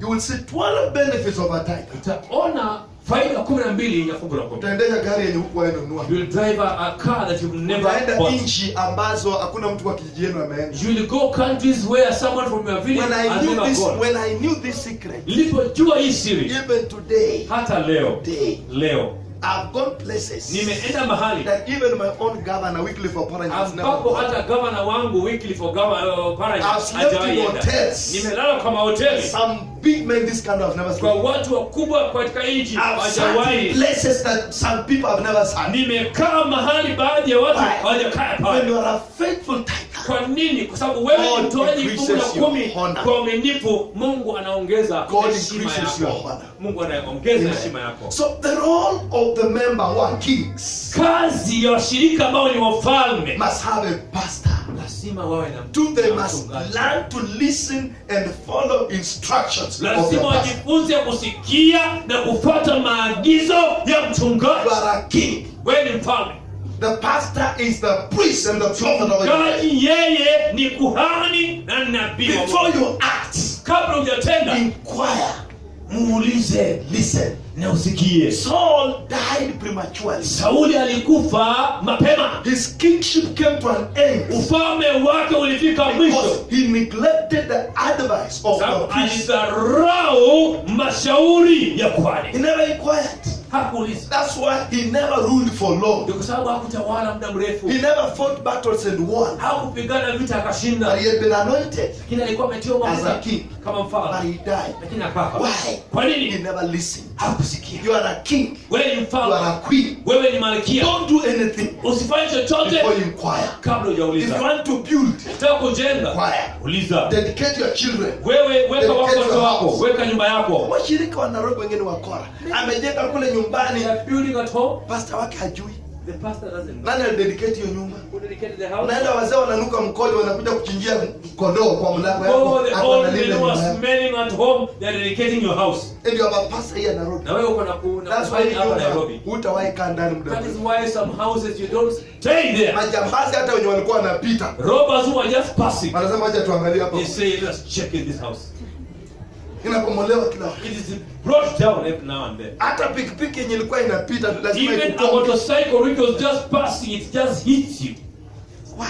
you will see 12 benefits of a tithe. utaona faida 12 ya fungu la 10. Utaendesha gari yenye hukuwahi nunua. You will drive a car that you've never Utaenda bought. nchi ambazo hakuna mtu wa kijiji yenu ameenda. You will go countries where someone from your village When I has knew never this, gone. when I knew this secret, Nilipojua hii siri, even today, hata leo I've gone places nimeenda mahali that even my own governor, Wycliffe Oparanya, has never ambapo gone. hata gavana wangu Wycliffe Oparanya I've slept in hajawahi enda. hotels. Nimelala kwa mahoteli Some big men this kind of never kwa slept. watu wakubwa katika nchi I've sat in hawajawahi. places that some people have never sat. Nimekaa mahali baadhi ya watu Why? hawajakaa When pale. you are a faithful tither, Kwa nini? Kwa sababu wewe God ni mtoaji fungu la increases your 10 honor. kwa uaminifu, Mungu anaongeza God heshima increases your yako. honor. Mungu anaongeza Amen. heshima yako. So the role of the member one, kings, Kazi ya washirika ambao ni wafalme must have a pastor. lazima wawe na Two, they na must mchungaji. learn to listen and follow instructions of the Lazima pastor. wajifunze kusikia na kufuata maagizo ya mchungaji. You are a king. Wewe ni mfalme. The pastor is the priest and the prophet of God. Mchungaji yeye ni kuhani na nabii wa Before Mungu. you act, Kabla hujatenda, inquire, muulize, listen. na usikie. Saul died prematurely. Sauli alikufa mapema. His kingship came to an end Ufalme wake ulifika mwisho. because he neglected the advice of Sababu the priest. alidharau mashauri ya kuhani. He never inquired. Hakuuliza. That's why he never ruled for long. Ndio kwa sababu hakutawala muda mrefu. He never fought battles and won. Hakupigana vita akashinda. But he had been anointed Lakini alikuwa ametiwa as a mafuta king. kama But mfalme. he died. Lakini akafa. Why? Kwa He nini? never listened. Hakusikia. You are a king. Wewe ni You mfalme. are a queen. Wewe ni malkia. Don't do anything Usifanye chochote before you inquire. kabla If you hujauliza. want to build, Unataka kujenga, inquire. uliza. Dedicate your children. Wewe weka Dedicate wako your watoto wako, house. weka nyumba yako. Washirika wa Nairobi wengine wakora. Amejenga kule nyumbani, They are building at home. pastor wake hajui. The pastor doesn't know. Nani alidedicate hiyo nyumba? Who dedicated the house? Unaenda wazee wananuka mkojo wanakuja kuchinjia kondoo kwa mlango Oh, yako. the Hapo old analinda men who nyumba are yako. smelling at home, they are dedicating your house. And you have a pastor here in Nairobi. Na wewe uko na That's why kufanya hapa Nairobi. nyumba hutawahi kaa ndani muda That is mrefu. why some houses you don't stay there. Majambazi hata wenye walikuwa wanapita Robbers who are just passing, wanasema acha tuangalie hapo. they say let's check in this house. Inapomolewa kila wakati. It is brought down every now and then. Hata pikipiki yenye ilikuwa inapita lazima Even a ikukonge. motorcycle which was just passing, it just hits you. Why?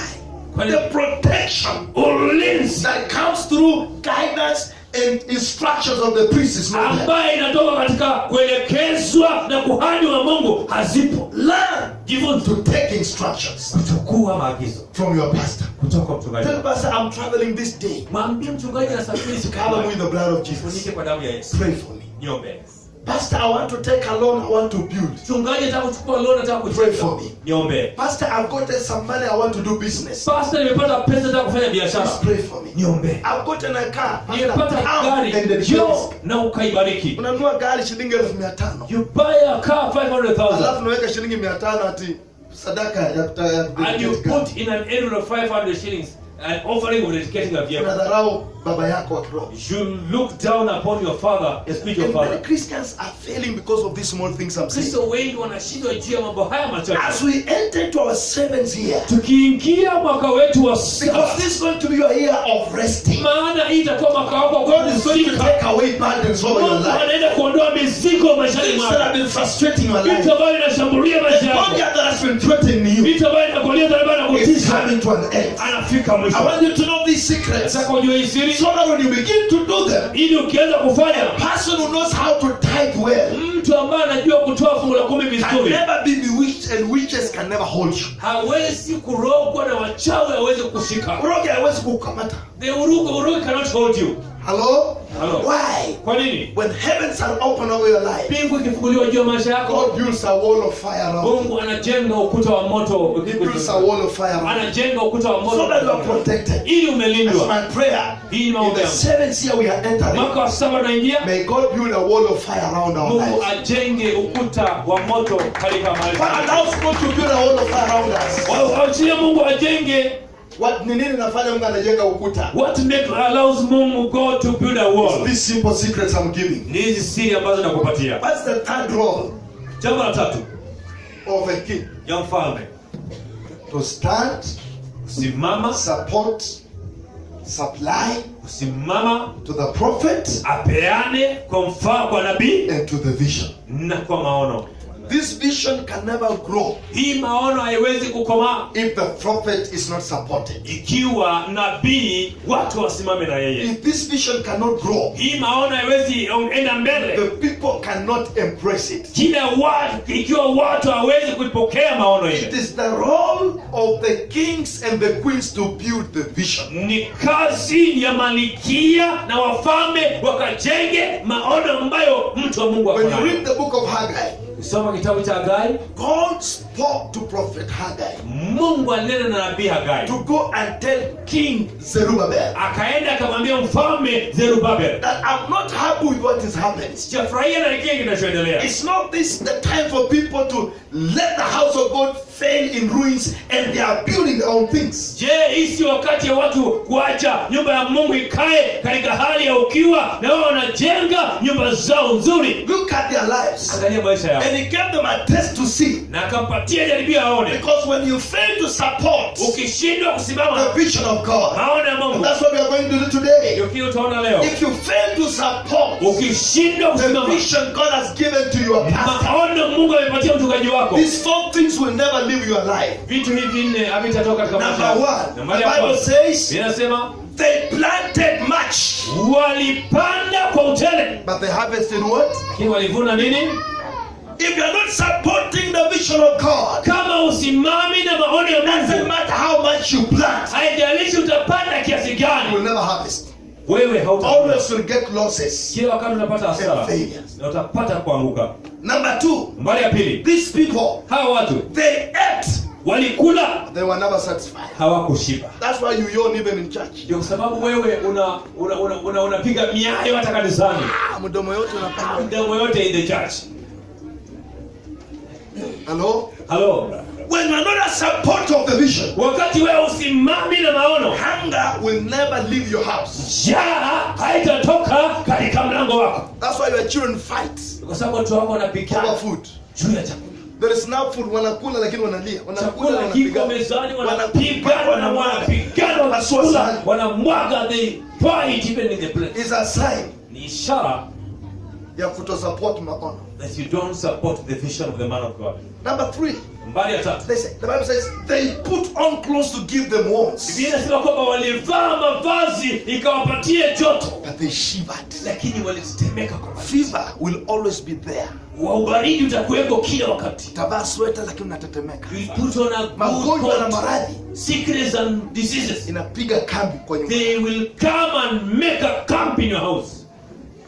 Kwani- The protection Ulinzi that comes through guidance and instructions of the priest is not there. ambaye inatoka katika kuelekezwa na kuhani wa Mungu hazipo. Learn Jifunze to take instructions kuchukua maagizo from your pastor. kutoka kwa mchungaji. Tell pastor, I'm traveling this day. Mwambie mchungaji anasafiri siku Cover me moja. with the blood of Jesus. Funike kwa damu ya Yesu. Pray for me. Niombe. Pastor, I want to take a loan. I want to build. Mchungaji nataka kuchukua loan, nataka Pray kujenga. for me. Niombe. Pastor, I've gotten some money. I want to do business. Pastor, nimepata pesa nataka kufanya biashara. Please pray for me. Niombe. I've gotten a car. Pastor, Nimepata come gari. and dedicate Jo this. na ukaibariki. Unanunua gari shilingi 500,000. You buy a car 500,000 Alafu unaweka shilingi 500 ati sadaka ya and you dedicate gari. put in an envelope of 500 shillings an offering of dedicating a vehicle. Unadharau baba yako wa kiroho. You look down upon your father, your spiritual And many father. Christians are failing because of these small things I'm saying. Kristo wengi wanashindwa juu ya mambo haya As machache. we enter into our 7th year, Tukiingia mwaka wetu wa because saba, this is going to be your year of resting. maana hii itakuwa mwaka wako wa God is going to kupumzika. take away burdens over your Mungu life. anaenda kuondoa mizigo maishani Things that mwako. have been frustrating your life. Vitu ambavyo vinashambulia maisha yako. God that has been threatening you Vitu ambavyo vinakulia dharura na is kutisha. coming to an end. Anafika mwisho. I want you to know these secrets Nataka ujue hii siri so that when you begin to do them, ili ukianza kufanya, person who knows how to tithe well mtu ambaye anajua kutoa fungu la 10 can vizuri never be bewitched, and witches can never hold you. hawezi kurogwa na wachawi hawezi kushika. Uroge hawezi kukukamata. The urogi cannot hold you. Hello? Hello. Why? Kwa nini? When heavens are open over your life, Mbingu ikifunguliwa juu ya maisha yako, God builds a wall of fire around you. Mungu anajenga ukuta wa moto. He builds a wall of fire around you. Anajenga ukuta wa moto So that you are protected. ili That's umelindwa. my prayer. Hii ni In maombi the yangu. 7th year we are entering, Mwaka wa 7 unaingia, may God build a wall of fire around our Mungu lives. ajenge ukuta wa moto katika maisha But yetu. allow God to build a wall of fire around us. Wachie Mungu ajenge What nini nafanya Mungu anajenga ukuta? What allows Mungu God to build a wall? These simple secrets I'm giving. Ni hizi siri ambazo nakupatia. What's the third role Jambo la tatu of a king? ya mfalme, To stand, kusimama, support, supply kusimama to the prophet apeane kwa nabii and to the vision. na kwa maono. This vision can never grow Hii maono haiwezi kukomaa if the prophet is not supported. ikiwa nabii watu wasimame na yeye. If this vision cannot grow, Hii maono haiwezi enda mbele the people cannot embrace it. ikiwa watu hawezi kuipokea maono It ile. is the role of the kings and the queens to build the vision. Ni kazi ya malikia na wafalme wakajenge maono ambayo mtu wa Mungu When you akonayo. read the book of Haggai, Soma kitabu cha Hagai. God spoke to prophet Haggai Mungu alinena na nabii Hagai, to go and tell King Zerubbabel akaenda akamwambia mfalme Zerubabel, that I'm not happy with what is happening. sijafurahia na kile kinachoendelea. It's not this the time for people to let the house of God fail in ruins and they are building their own things. Je, hii si wakati ya watu kuacha nyumba ya Mungu ikae katika hali ya ukiwa na wao wanajenga nyumba zao nzuri? Look at their lives. Angalia maisha yao. And he gave them a test to see. Na akampatia jaribio aone. Because when you fail to support Ukishindwa kusimama the vision of God, maono ya and Mungu, that's what we are going to do today. ndio kile utaona leo. If you fail to support Ukishindwa the kusimama vision God has given to your pastor, maono Mungu amepatia mchungaji wako, these four things will never leave your life. vitu hivi nne havitatoka katika maisha Number yako. one, the Nambari ya Bible kwanza, says inasema they planted much, walipanda kwa utele, but they harvested what? lakini walivuna nini? If you are not supporting the vision of God, Kama usimami na maono ya doesn't Mungu, matter how much you plant, haijalishi utapanda kiasi you gani, will never harvest. wewe hautavuna. Always will get losses. Kila wakati unapata hasara And failures. na utapata kuanguka. Number two, Nambari ya pili, these people, hawa watu they ate, walikula, they were never satisfied. hawakushiba. That's why you yawn even in church. Ndio kwa sababu wewe unapiga miayo hata kanisani, Mdomo yote unapanga. mdomo yote in the church. Hello? Hello. When you are not a support of the vision, Wakati wewe usimami na maono, hunger will never leave your house. njaa haitatoka katika mlango wako. That's why your children fight Kwa sababu watu wako over wanapigana food. juu ya chakula. There is now food, wanakula lakini wanalia. Wanakula Chakula kiko wanapigana. mezani, wanapigana na wanapigana, wanakula, wanamwaga, they pour it even in the plate. It's a sign Ni ishara ya kutosupport maono. that you don't support the vision of the man of God. Number three, Mbali ya tatu, the Bible says they put on clothes to give them warmth, Biblia inasema kwamba walivaa mavazi ikawapatie joto, but they shivered. lakini walitetemeka kwa baridi. Fever will always be there. Wa ubaridi utakuwepo kila wakati. Utavaa sweta lakini unatetemeka. You put on a good Magonjwa na coat. maradhi Sickness and diseases, inapiga kambi kwa nyumba. they will come and make a camp in your house.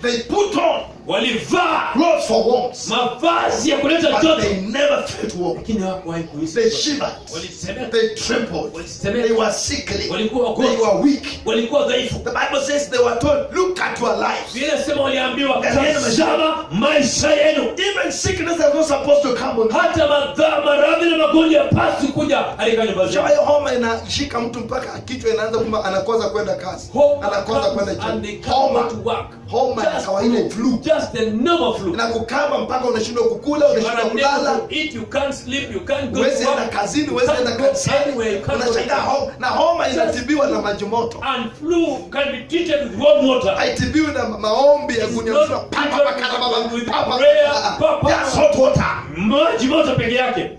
They put on Walivaa clothes for warmth, mavazi ya kuleta but joto, they never felt warm. lakini hawakuwahi kuhisi They joto. shivered. Walitetemeka, They trembled. They were sickly. walikuwa They wagonjwa, were weak. walikuwa dhaifu. The Bible says they were told, look at your life. Biblia inasema waliambiwa, tazama maisha yenu. Even sickness is not supposed to come on you. Hata maradhi na magonjwa yapaswi kuja katika nyumba zenu. Shawahi homa inashika mtu mpaka kichwa inaanza kuma anakosa kwenda kazi. Anakosa kwenda And they chuo. come Homa. to work. Homa ya kawaida flu. Just the normal flu. Inakukaba mpaka unashindwa kukula, You unashindwa are kulala. unable to eat, you can't sleep, you can't go Huwezi to enda work, kazini, you huwezi enda can't go kanisani. anywhere, you can't go Unashangaa homa, na homa inatibiwa na maji moto. and flu can be treated with warm water. Haitibiwi na maombi ya It's kunyamsha not papa treated papa with papa prayer, papa. papa. That's hot water. Maji moto peke yake,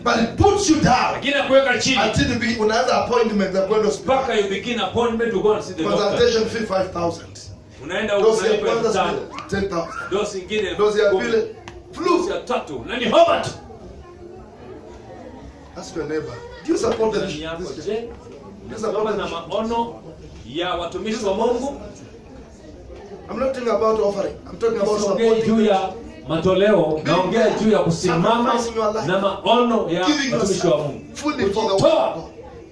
But it puts you down. lakini kuweka chini Until you unaanza appointment za kwenda hospitali. mpaka you begin appointment to go and see the doctor. Consultation fee 5,000. Unaenda Dozi ya unalipa kwanza 5,000, 10,000. dosi ingine Dozi ya 10,000, pili dosi flu. ya tatu na ni homa tu. Ask your neighbor. Do you support the Ndani yako, this? je, unasimama na maono ya watumishi wa Mungu? I'm not talking about offering. I'm talking about Siongei juu supporting. ya matoleo, naongea juu ya kusimama na maono ya Giving watumishi wa yourself Mungu, fully for the word of kutoa God.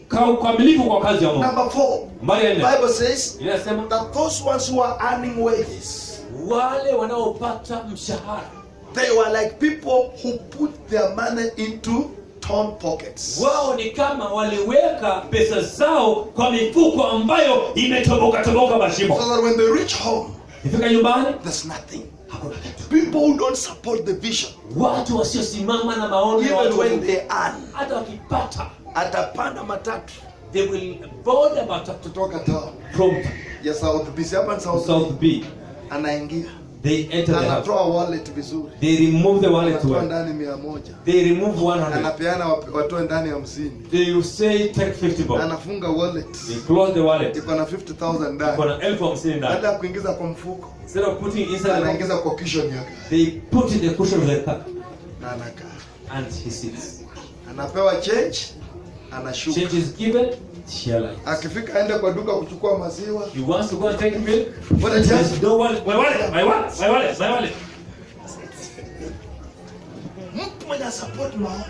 kwa ukamilifu kwa kazi ya Mungu. Number 4. Mbali ya nne, Bible says inasema that those ones who are earning wages, wale wanaopata mshahara they were like people who put their money into torn pockets. Wao ni kama waliweka pesa zao kwa mifuko ambayo imetoboka mashimo. So that when they reach home, Ifika nyumbani, there's nothing. hakuna kitu. People who don't support the vision, Watu wasiosimama na maono ya even watu when Mungu, they earn, hata wakipata, atapanda matatu they will board matatu kutoka town from ya South B, hapa South B. anaingia, They enter the house. anatoa wallet vizuri, They remove the wallet anatoa well. ndani 100, They remove 100. anapeana watoe ndani 50, They say take 50 bob. anafunga wallet, They close the wallet. iko na 50,000 ndani, Kuna 1050 ndani. baada ya kuingiza kwa mfuko, Instead of putting inside the box, anaingiza kwa cushion yake they put in the cushion of the car na anakaa, and he sits. anapewa change, anashuka. Change is given, share light. Akifika aende kwa duka kuchukua maziwa, He wants to go and take milk. wallet yake, There's no wallet. My wallet. My wallet. My wallet. My wallet. mtu mwenye support maono,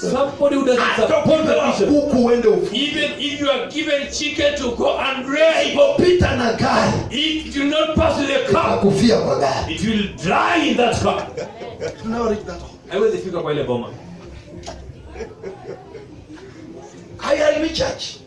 Somebody who doesn't support the vision. huku uende ufu, Even if you are given chicken to go and raise, pita na gari, if you do not pass with the car, akufia kwa gari. it will die in that car. You never reach that home. Haiwezi fika kwa ile boma. Higher church.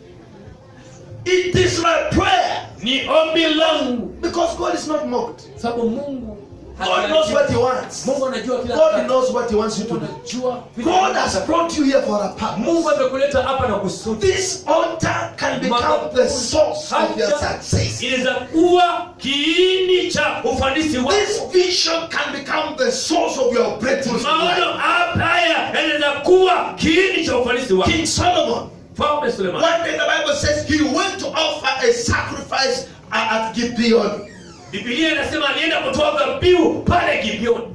It is my prayer Ni ombi langu. because God is not mocked. Sababu Mungu God knows what He wants. Mungu anajua kila God kitu. knows what He wants you to Mungu do. anajua vile- God has brought you here for a purpose. Mungu amekuleta hapa na kusudi. This altar can become the source of your success. Inaweza kuwa kiini cha ufanisi This wako. vision can become the source of your breakthrough. Maono haya yanaweza kuwa kiini cha ufanisi wako. King Solomon, Mfalme Suleiman. one day the Bible says he went to offer a sacrifice at Gibeon. Biblia inasema alienda kutoa dhabihu pale Gibeoni.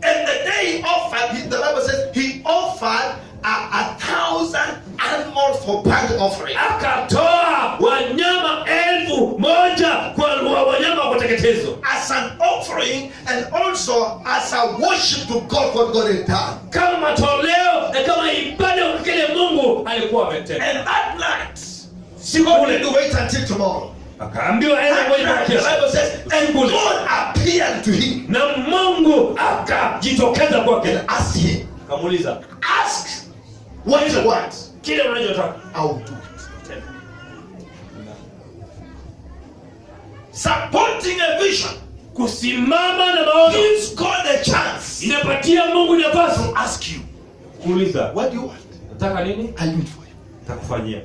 And the day he offered, the Bible says he offered 1,000 animals for burnt offering. Akatoa wanyama 1000 kwa wanyama wa kuteketezwa. As an offering and also as a worship to God what God had done. Kama matoleo na kama ibada kwa kile Mungu alikuwa ametenda. And that night, Siku God ile had to wait until tomorrow. akaambiwa aende That ngoja night, the kesho. Bible says, and God appeared to him Na Mungu akajitokeza kwake. and asked him, Kamuuliza, ask what you want. kile unachotaka. I will do it. Supporting a vision Kusimama na maono gives God a chance inapatia Mungu nafasi. to ask you, Kuuliza, what do you want? nataka nini? I do it for you. Nitakufanyia.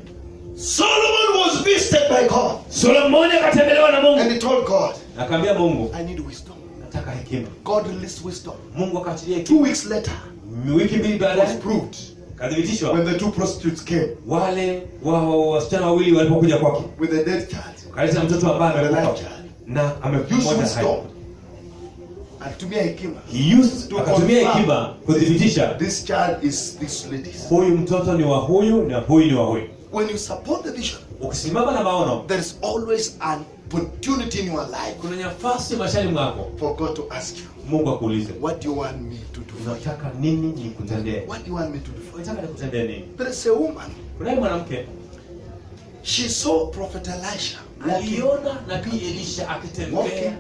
Solomon was visited by God Solomoni akatembelewa na and Mungu. he told God, Akaambia Mungu, I need wisdom. nataka hekima. God released wisdom. Mungu akaachilia 2 hekima. weeks later, Wiki mbili it was baadaye proved kadhibitishwa when the 2 prostitutes came wale wasichana wawili walipokuja kwake, with a dead child. kaleta mtoto ambaye And a live amekufa child. na Use amekufa wisdom. hai. Alitumia hekima. Akatumia hekima kudhibitisha This child is this lady's. huyu mtoto ni wa huyu na huyu ni wa huyu. When you support the vision, Ukisimama na maono, there is always an opportunity in your life kuna nafasi maishani mwako for God to ask you, Mungu akuulize, what do you want me to do for you? unataka nini nikutendee? What do you want me to do for you? Unataka nikutendee nini? There is a woman. Kuna mwanamke She saw Prophet Elisha walking. aliona nabii Elisha akitembea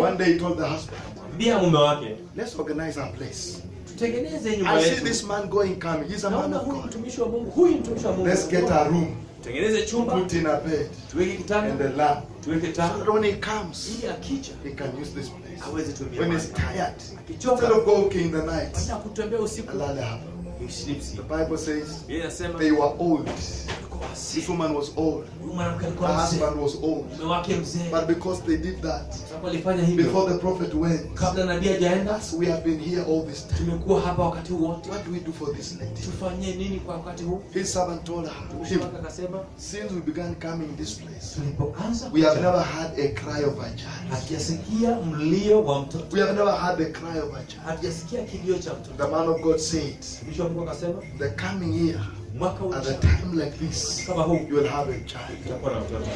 One day he told the husband, Mbia mume wake, let's organize a place. tutengeneze nyumba I see yetu. this man going, coming. He's a man Naona of huyu God. mtumishi wa Mungu, huyu mtumishi wa Mungu. Let's get a room, Tengeneze chumba, put in a bed, tuweke and kitanda, a lamp. tuweke So taa that when he comes, ili akija he can use this place. aweze tumia. When he's mahali. tired, Akichoka, instead of walking in the night, baada ya kutembea usiku, alale hapa. ushiripsi. The Bible says Yeye anasema they were old. alikuwa This wazee. woman was old. Huyu mwanamke Her alikuwa mzee. husband was old. Mume wake mzee. But because they did that, Sababu alifanya hivyo before the prophet went, kabla nabii hajaenda, as we have been here all this time, tumekuwa hapa wakati huu wote. what do we do for this lady? Tufanyie nini kwa wakati huu? His servant told her, Mtumishi wake akasema, since we began coming this place, tulipoanza we have kuja, never had a cry of a child. hatujasikia mlio wa mtoto. We have never had the cry of a child. Hatujasikia kilio cha mtoto. The man of God said, Mtumishi wa Mungu akasema, the coming year, mwaka at a ujao time like this, kama huu you will have a child. tutakuwa na mtoto.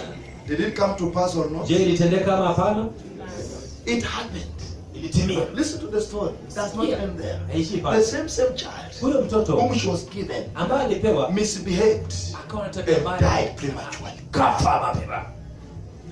Did it come to pass or not? Je, ilitendeka ama hapana? It happened. Ilitimia. Listen to the story. That's not end there. Haishi The pale. same child Huyo mtoto whom she was given ambaye alipewa misbehaved akawa na tabia and mbaya, died prematurely. kafa mapema,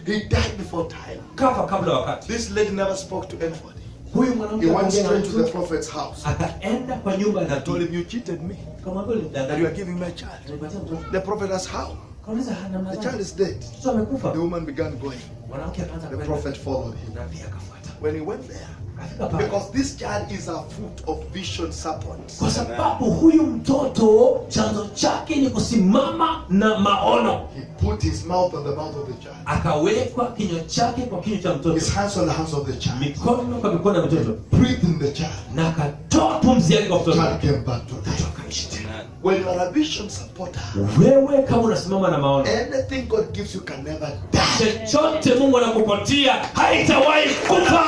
He died before time. kafa kabla wakati. This lady never spoke to anybody. Huyu He mwanamke went akaongea na straight to the mtu, prophet's house. akaenda kwa nyumba ya Told nabii. him, you cheated me. Kama vile That you nidanganya. are giving me a child. Nipatie mtoto. The prophet asked, how? Kauliza namna The gani? child is dead. Mtoto amekufa. The woman began going. Mwanamke akaanza The kwenda. prophet followed him. Nabii akafuata. When he went there, Akafika pale. because this child is a fruit of vision support. Kwa sababu huyu mtoto chanzo chake ni kusimama na maono. He put his mouth on the mouth of the child. Akawekwa kinywa chake kwa kinywa cha mtoto. His hands on the hands of the child. Mikono kwa mikono ya mtoto. Breathe in the child. Na akatoa pumzi yake kwa The mtoto. child came back to life. Akaishi tena. When you are a vision supporter, Wewe kama unasimama na maono, anything God gives you can never die. chochote Mungu anakupatia haitawahi kufa.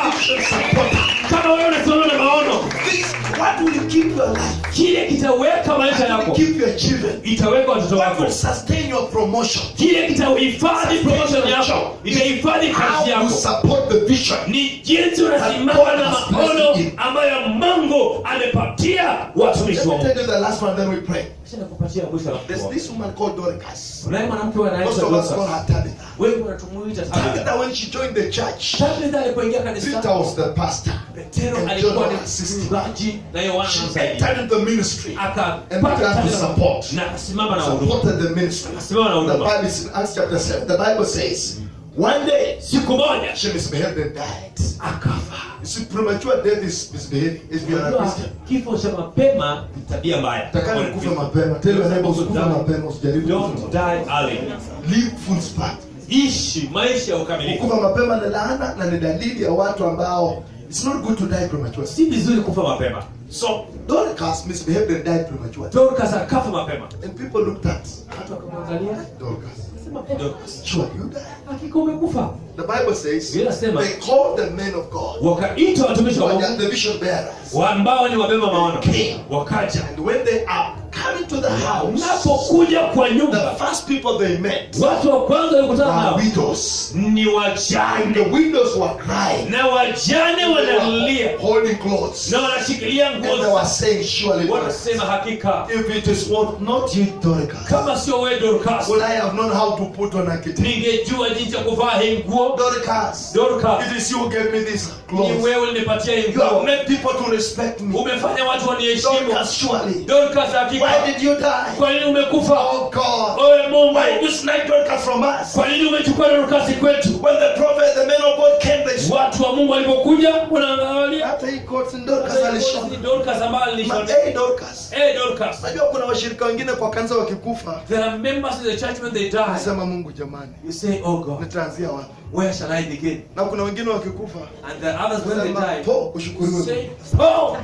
Kama wewe unasimama na maono, This, what will keep your life? kile kitaweka maisha What will yako, keep your children? itaweka watoto What wako, will sustain your promotion? kile kitahifadhi promotion yako, itahifadhi kazi How you yako. support the vision? Ni jinsi unasimama na maono ambayo Mungu amepatia watumishi Let me wake. tell you the last one, then we pray. Kisha nakupatia mwisho wa There's this woman called Dorcas. Unaye mwanamke Most anaitwa of us call Dorcas. her Tabitha. Wewe unatumuita Tabitha. Tabitha, when she joined the church, Tabitha alipoingia Peter kanisani, was the pastor. Petero And alikuwa John ni was assisting. mchungaji na Yohana She msaidizi. entered into the ministry and Akapata began to support. na akasimama na huduma. Supported the ministry. Akasimama na The huduma. Bible is in Acts chapter 7. The Bible says, one day Siku moja she misbehaved and died. akafa. You see, premature death is misbehaving. If you are a Unajua, Christian, kifo cha mapema ni tabia mbaya. takana kufa mapema. Tell your neighbor kufa mapema, usijaribu Don't kufa. die early. Live full span. Ishi maisha ya ukamilifu. Kufa mapema ni laana na ni dalili ya watu ambao it's not good to die prematurely. Si vizuri kufa mapema. So Dorcas misbehaved and died prematurely. Dorcas akafa mapema. And people looked at Watu wakamwangalia, Dorcas. sema Dorcas, Sure, you died. hakika umekufa. The Bible says Biblia inasema, they called the men of God, wakaita watumishi wa who Mungu are the vision bearers. ambao ni wabeba maono. Came. Wakaja. And when they are coming to the house, Unapokuja kwa the nyumba, first people they met watu wa kwanza walikutana were nao widows. ni And wajane, the widows were crying. na wajane They wanalia were holding clothes. na wanashikilia And they nguo, were saying, surely, Lord, wanasema hakika if it is not you, Dorcas, kama sio wewe Dorcas, would I have known how to put on a kitchen? ningejua jinsi ya kuvaa hii nguo. Dorcas, Dorcas, it is you who gave me this ni clothes. wewe ulinipatia hii You have nguo, made people to respect me. umefanya watu waniheshimu. Dorcas, surely. Dorcas, hakika Why did you die? kwa nini umekufa? Oh God. Owe Mungu, Why did you snatch Dorcas from us? kwa nini umechukua Dorcas kwetu? When the prophet, the men of God came, they saw. Watu wa Mungu walipokuja wanaangalia Hata hii coats in Dorcas alishona. ni Dorcas ambaye alishona. Hey Dorcas. Dorcas, Unajua kuna washirika wengine kwa kanisa wakikufa, there are members in the church when they die, nasema Mungu jamani, you say, oh God, nitaanzia wapi? where shall I begin? Na kuna wengine wakikufa, And the others when they nasema die, po ushukuriwe. say, oh,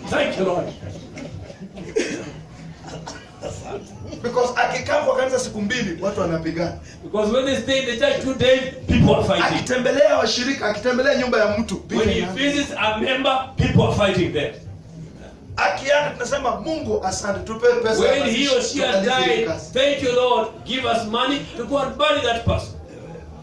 thank you Lord. Because akikaa kwa kanisa siku mbili watu wanapigana. Because when they stay in the church 2 days, people are fighting. Akitembelea washirika, akitembelea nyumba ya mtu, When he visits a member, people are fighting there. akiana tunasema Mungu asante, tupe pesa. When he or she has died, Kasi. thank you Lord, give us money to go and bury that person.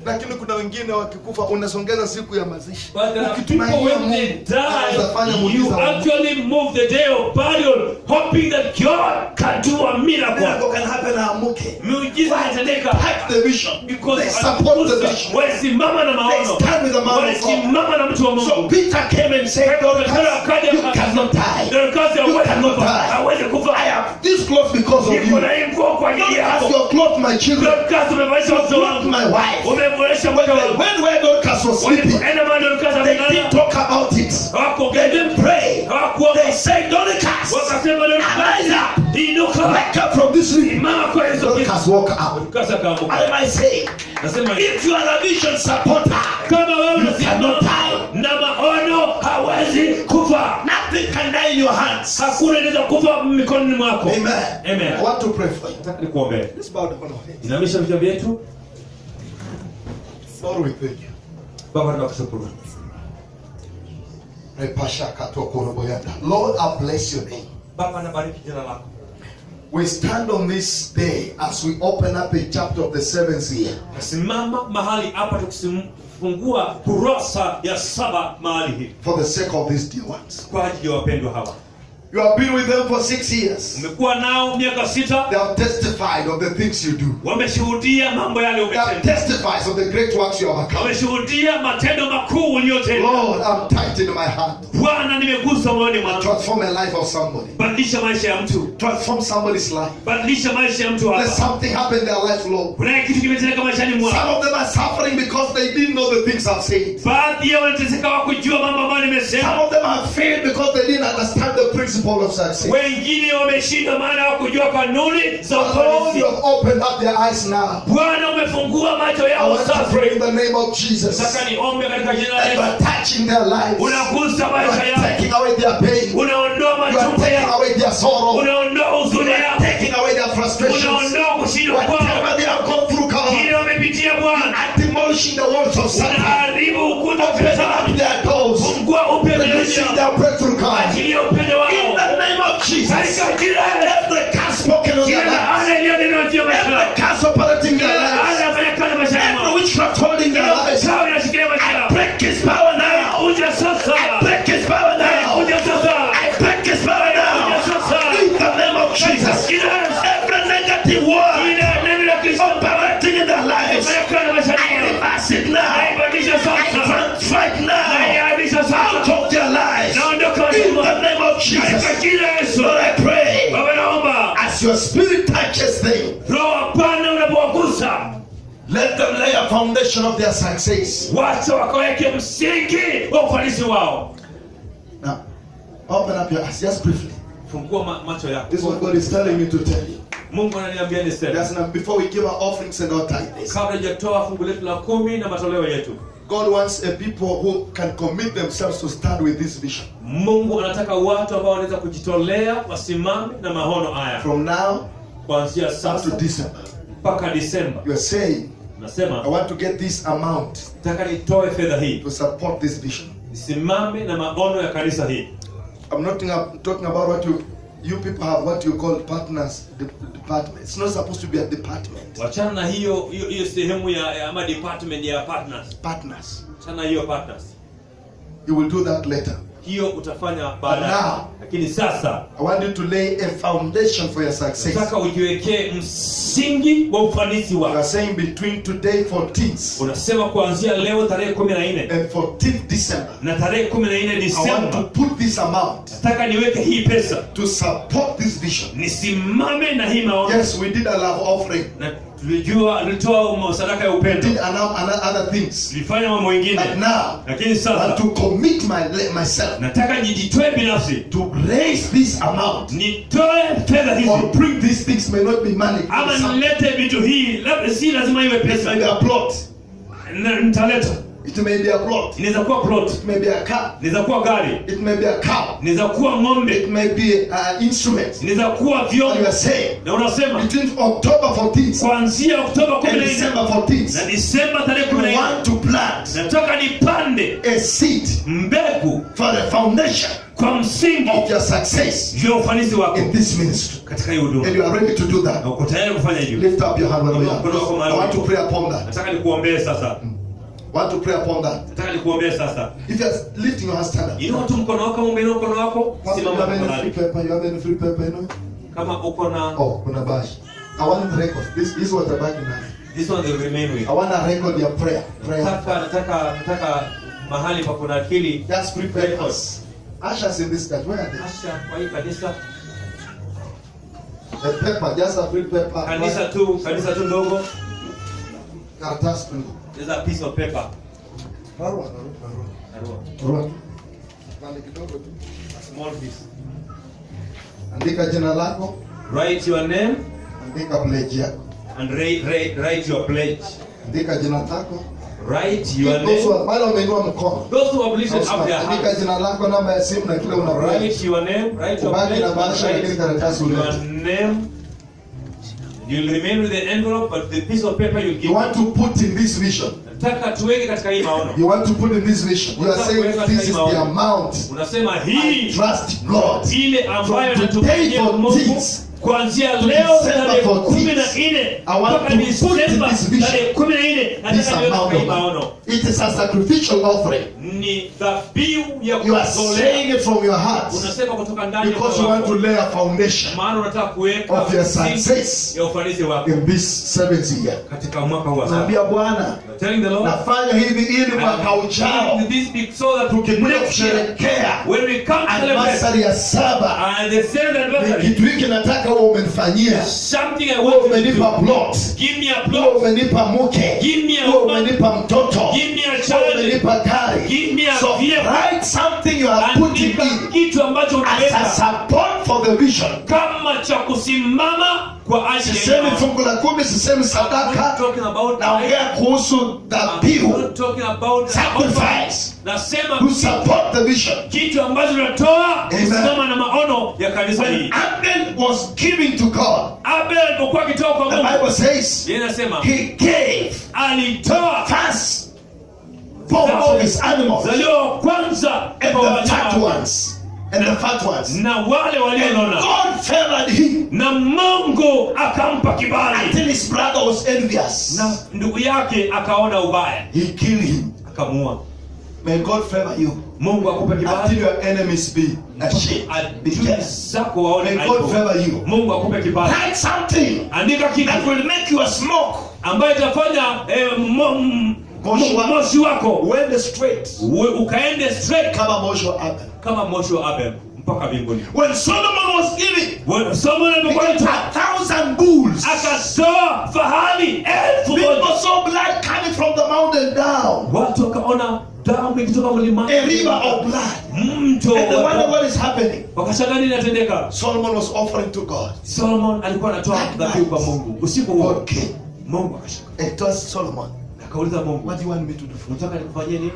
Lakini kuna wengine wakikufa unasongeza siku ya mazishi. But there are people Ukitumainia when they Mungu, anaweza fanya die, you muujiza wa Mungu. actually move the day of burial, hoping that God can do a miracle. Miracle can happen na amuke. Miujiza inatendeka Pack the vision. because They support the vision. walisimama na They maono, stand with the man of God. walisimama na mtu wa So Mungu. Peter came and said, Petro Dorcas, akaja you cannot die. Dorcas You hawezi cannot kufa, die. hawezi kufa. I have this clothes because of Niko you. na hii nguo kwa ajili Dorcas, yako. you have clothed my children. Dorcas umevalisha watoto Clothed wangu, my wife. umevalisha mke wangu. When Dorcas was sleeping, Walipoenda mahali Dorcas they amelala, didn't talk about it. They hawakuongea, didn't pray. hawakuomba. They said, Dorcas, Wakasema Dorcas, rise up. inuka, Wake up from this sleep. simama kwa hizo kitu. Dorcas woke up. Dorcas akaamuka. I might say, Nasema if you are a vision supporter, kama wewe you cannot unasimama die. na maono hawezi kufa. Nothing can die in your hands. Hakuna inaweza kufa mikononi mwako. Amen. Amen. I want to pray for you. Nataka nikuombee. Let's bow down our heads. Inamisha vichwa vyetu. Lord, we thank you. Baba tunakushukuru. Lord, I bless your name. Baba nabariki jina lako. We stand on this day as we open up a chapter of the 7th year. Nasimama mahali hapa tukifungua kurasa ya 7 mahali hii For the sake of these dear ones. kwa ajili ya wapendwa hawa. You have been with them for 6 years. Umekuwa nao miaka 6. They have testified of the things you do. Wameshuhudia mambo yale They have umetenda. testified of the great works you have accomplished. Wameshuhudia matendo makuu uliyotenda. Lord, I'm tight in my heart. Bwana, nimegusa moyoni mwangu. Transform the life of somebody. Badilisha maisha ya mtu. Transform somebody's life. Badilisha maisha ya mtu Let hapa. something happen in their life, Lord. Kuna kitu kimetendeka maishani mwao. Some of them are suffering because they didn't know the things I've said. Baadhi yao wanateseka wakujua mambo ambayo Some nimesema. of them have failed because they didn't understand the principle of success. Wengine wameshindwa maana hawakujua kanuni za Lord, ufanisi. you have opened up their eyes now. Bwana, umefungua macho I yao want to sasa. pray in the name of Jesus. Nataka niombe katika jina la That you Yesu. are touching their lives. You Unagusa are maisha yao. taking away their pain. Unaondoa You are machungu taking yao. away their sorrow. Unaondoa You huzuni are yao. taking away their frustrations. Unaondoa kushindwa kwao. Whatever they have gone through, God, Kile wamepitia Bwana. are demolishing the walls of Satan. Unaharibu ukuta wa Open up Shetani. their doors. Fungua upya Releasing milango. their breakthrough, God. Achilia upendo In wao. the name of Jesus. Katika jina la Yesu. Every curse spoken on their Kila lives. laana iliyonenwa juu ya maisha yao. Every curse operating their Kila lives. laana inafanya kazi maisha yao. Every witchcraft holding their Kila lives. uchawi unashikilia maisha I yao. break his power now. Uja sasa. I break his power now. Uja sasa. I break his power now. Uja sasa. In the name of Katika Jesus. jina la Yesu. Every negative word Kila neno la Kristo operating in their lives. inafanya kazi maisha I yao. reverse it now. Naibadilisha I sasa. fight now. Naibadilisha Out sasa. of their lives. Naondoka In the nyuma. name of Jesus. Katika jina la Yesu. Lord, I pray. Baba, naomba As your spirit touches them, Roho Bwana unapowagusa, let them lay a foundation of their success. wacha wakaweke msingi wa ufanisi wao. Now, open up your eyes just briefly. Fungua macho yako. This is what God is telling me to tell you. Mungu ananiambia niseme. That's now before we give our offerings and our tithes. Kabla hajatoa fungu letu la 10 na matoleo yetu. God wants a people who can commit themselves to stand with this vision. Mungu anataka watu ambao wanaweza kujitolea wasimame na maono haya. From now Kuanzia up sasa to December. mpaka Disemba. You are saying, I Nasema want to get this amount nataka nitoe fedha hii. to support this vision. Nisimame na maono ya kanisa hii. I'm not talking about what you people have, what you call partners department. It's not supposed to be a department. Wachana na hiyo sehemu ya ama department ya partners. Partners. Wachana na hiyo partners. You will do that later. Hiyo utafanya But baadaye. now, Lakini sasa I want you to lay a foundation for your success. nataka ujiwekee msingi wa ufanisi You are wako. saying between today 14th Unasema kuanzia leo tarehe 14 and 14th December, na tarehe 14 I want to Disemba put this amount nataka niweke hii pesa to support this vision. nisimame na hii maono. Yes, we did a love offering. Na tulitoa sadaka ya We upendo. did other things. Tulifanya mambo mengine. But now, Lakini I sasa want to commit myself nataka nijitoe binafsi. to raise this amount. Nitoe fedha hizi. Or bring these things may not be money. Ama nilete vitu hii, labda si lazima iwe It may pesa. be a plot. Na nitaleta. It may be a plot. Inaweza kuwa plot, It may be a car. inaweza kuwa gari, It may be a cow. inaweza kuwa ng'ombe, It may be an instrument. inaweza kuwa And you are vyombo. saying Na unasema between October 14th kuanzia Oktoba and 14 December 14th, na Disemba tarehe you 14 want to plant nataka nipande a seed mbegu for the foundation kwa msingi of your success juu ya ufanisi wako in this ministry. katika hii huduma. And you are ready to do that. Na uko tayari kufanya hivyo. Lift up your hand wherever you are. I want to pray upon that. Nataka nikuombee sasa. I want to pray upon that. Nataka nikuombee sasa. If you are lifting your hand, stand up. Inua tu mkono wako, umeinua mkono wako, Pastor, you simama have any free tafadhali. paper? You have any free paper? You know? Kama uko na Oh, kuna bash. I want the record. This is what the bag in hand. this one will remain with. I want to record your prayer. Prayer. Nataka mahali pa kuna akili. Just free papers. Ushers in this church. Where are they? Asha kwa hii kanisa. The paper. Just a free paper. Kanisa tu ndogo. Karatasi tu. There's a piece of paper. Barua. Pande kidogo tu. A small piece. Andika jina lako. Write your name Andika pledge yako. and write your pledge. Andika jina lako. Write your Those who name. are wale wameinua mkono. Those who have lifted up their Andika hands. jina lako, namba ya simu na kile una pledge. Write your name. Write your Ubaki pledge. na bahasha lakini karatasi Write ulete. your name. You'll remain with the envelope, but the piece of paper you'll give. You want to put in this vision. Nataka tuweke katika hii maono. You want to put in this vision. You are saying this is the amount. Unasema I hii trust God. ile ambayo From today natumaini for Mungu things, kuanzia To leo December tarehe 14, 14 I want mpaka to put in Disemba this vision, tarehe 14 this nataka niweke amount kwa of maono. money. It is a sacrificial offering. Ni dhabihu ya You are kutolea. saying it from your heart Unasema kutoka ndani ya because you moyo want to wako. lay a foundation Maana unataka kuweka of your msingi success ya ufanisi wako in this 7th year. katika mwaka huu wa sasa. Naambia Bwana, Telling the Lord, nafanya hivi ili mwaka ujao this big so that tukikuja next year kusherehekea when we come to celebrate anniversary ya 7, and the 7th ni anniversary, kitu hiki nataka wewe umenifanyia. something I Wewe want you to umenipa do. plot, Give me a wewe plot, umenipa mke, give me a wewe woman, umenipa mtoto, give me a wewe child, umenipa gari. give me a So vehicle. write something you are putting Andika in kitu ambacho as a unaweka support for the vision. kama cha kusimama kwa ajili Sisemi ya fungu la 10, sisemi sadaka, talking about naongea kuhusu dhabihu, not talking about sacrifice nasema to support the vision. kitu ambacho tunatoa Amen. kusimama na maono ya kanisa When hili. Abel was giving to God, Abel alipokuwa akitoa kwa the Mungu, Bible says yeye anasema he gave alitoa first born of his animals zalio wa kwanza and kwa the fat wanyama ones and the fat ones. na wale And walionona, God favored him na Mungu akampa kibali, until his brother was envious. na ndugu yake akaona ubaya He killed him. akamuua. May God favor you Mungu akupe until kibali, your enemies be ashamed. Be adui careful. zako waone May God aibu. favor you. Mungu akupe kibali. Write something Andika kitu that will make you a smoke. ambayo itafanya moshi wako Wende straight ukaende straight kama moshi wa Abel. kama moshi wa Abel mpaka mbinguni. When Solomon was giving, Solomon he alipokuwa gave anatoa 1,000 bulls. akatoa fahali 1000. People saw blood coming from the mountain down. Watu wakaona damu ikitoka mlimani, A river of blood. mto And they wa wonder damu. what is happening. Wakashangaa nini inatendeka. Solomon was offering to God. Solomon alikuwa anatoa dhabihu kwa Mungu. Usiku huo God came Mungu akashuka and told Solomon, akauliza Mungu, what do you want me to do for you? unataka nikufanyie nini?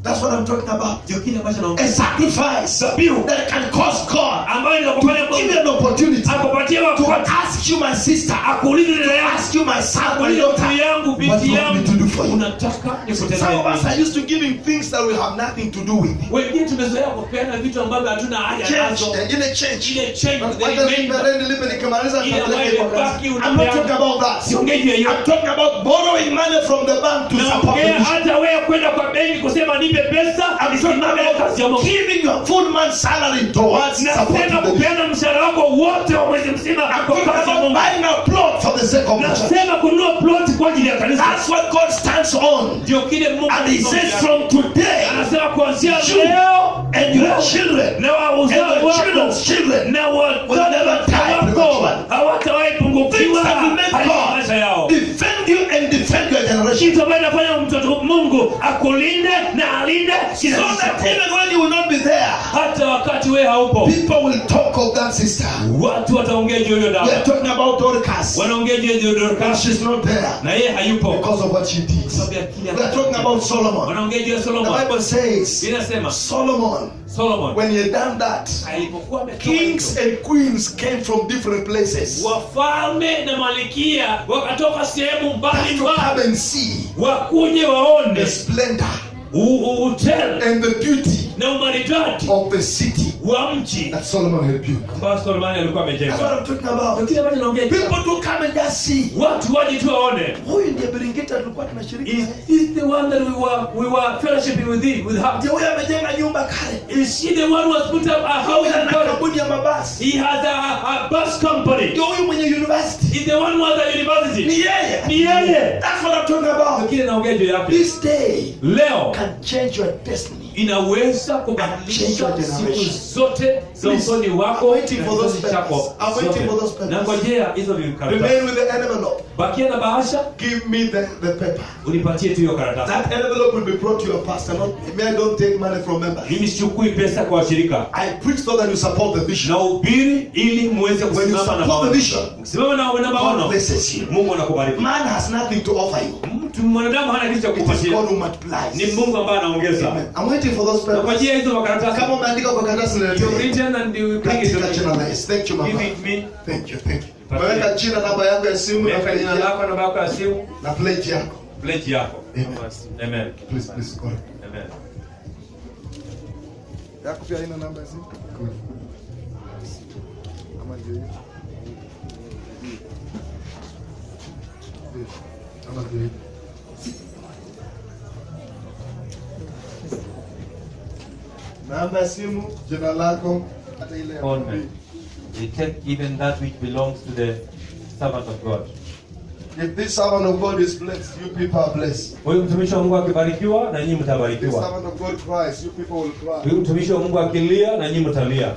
That's what I'm talking about. Ndio kile ambacho A naongea, sacrifice that can cause God ambayo to inakufanya give Mungu you an opportunity akupatie to wakati, ask you, my sister, akuulize dada yangu, ask you, my son, my akuulize daughter, ndugu yangu, what do binti you want me to do for yangu, you? unataka Some of nikutendee us nini? are used to giving things that will have nothing to do with it. Wengine tumezoea kupeana vitu ambavyo hatuna haja nazo. Ile change. Ile change, Wacha the remainder. nipe nilipe nikimaliza Ile ambayo nitapeleka kwa imebaki kazi. I'm unapeana. not talking about that. Siongei juu ya hiyo. I'm talking about borrowing money from the bank to support the Naongea mission. hata wewe kwenda kwa benki kusema nipe pesa, I'm talking nisimame kazi ya about Mungu. giving your full month salary towards Nasema supporting the mission. kupeana mshahara wako wote wa mwezi mzima I'm kwa talking kazi ya about Mungu. buying a plot for the sake of the church. Nasema kununua plot kwa ajili ya kanisa. That's what God stands on. Ndio kile Mungu And he anasema. says from today, Anasema kuanzia you leo and your children na wauzao and your wako children's children na will never die watoto wako prematurely. hawatawahi Things pungukiwa that will make katika maisha yao. God defend you and defend your generation. Kitu ambacho inafanya mtoto Mungu akulinde na alinde So kizazi that chako. even when you will not be there, Hata wakati wewe haupo, people will talk of that sister. watu wataongea juu ya We are dada, talking about Dorcas. wanaongea juu ya But Dorcas she's not there na yeye hayupo because of what she did. sababu ya kile We are talking about Solomon. wanaongea juu ya The Solomon. Bible says Inasema Solomon, Solomon when he had done that, alipokuwa ametoka kings and queens came from different places wafalme na malikia wakatoka sehemu to mbalimbali come and see wakuje the waone splendor hotel and the beauty na umaridadi of the city wa mji that Solomon had built. ambao Solomon alikuwa That's what amejenga. I'm talking about. Kile ambacho naongea People do come and just see. watu waje tu waone. Huyu ndiye Beringeta tulikuwa tunashiriki Is naye. this the one that we were fellowshipping with him, with her? Ndiye huyu amejenga nyumba kale. Is she the one who has put up a house Huyu in ana Paris? kampuni ya mabasi. He has a bus company. Ndio huyu mwenye university. He's the one who has a Ni university. yeye. Ni yeye. That's what I'm talking about. Kile naongea juu yake. This day Leo can change your destiny. inaweza kubadilisha Change your siku generation. zote za Please, usoni I'm wako waiting na for those kizazi chako papers. I'm waiting for those zote. papers. Na ngojea hizo vikaratasi. Remain with the envelope. Bakia na bahasha, Give me the paper. unipatie tu hiyo karatasi. That envelope will be brought to your pastor. Not, me, I don't take money from members. Mimi sichukui pesa kwa washirika. I preach so that you support the vision. Na ubiri ili muweze When you kusimama na support the maono. vision, Simama na God maono. blesses you. Mungu anakubariki. Man has nothing to offer you. Mtu mwanadamu hana kitu cha It is kukupatia. God who multiplies. Ni Mungu ambaye anaongeza. Amen. I'm waiting for those Na papers. ngojea hizo makaratasi. Kama umeandika kwa karatasi You niletee. written and you bring it to Katika me. jina la Yesu. Thank you, Give mama. it me. Thank you, thank you. Umeweka jina, namba yangu ya simu na Weka plate jina yako. lako na namba ya simu, Na plate yako. plate yako. Amen. Amen. Please, please, go ahead. Amen. Yako pia haina namba ya simu? Cool. Ama ndio hiyo. namba ya simu, jina lako, hata ile ya Ornament. They take even that which belongs to the servant of God. If this servant of God is blessed, you people are blessed. Huyu mtumishi wa Mungu akibarikiwa na nyinyi If this mtabarikiwa. servant of God cries, you people will cry. Huyu mtumishi wa Mungu akilia na nyinyi mtalia.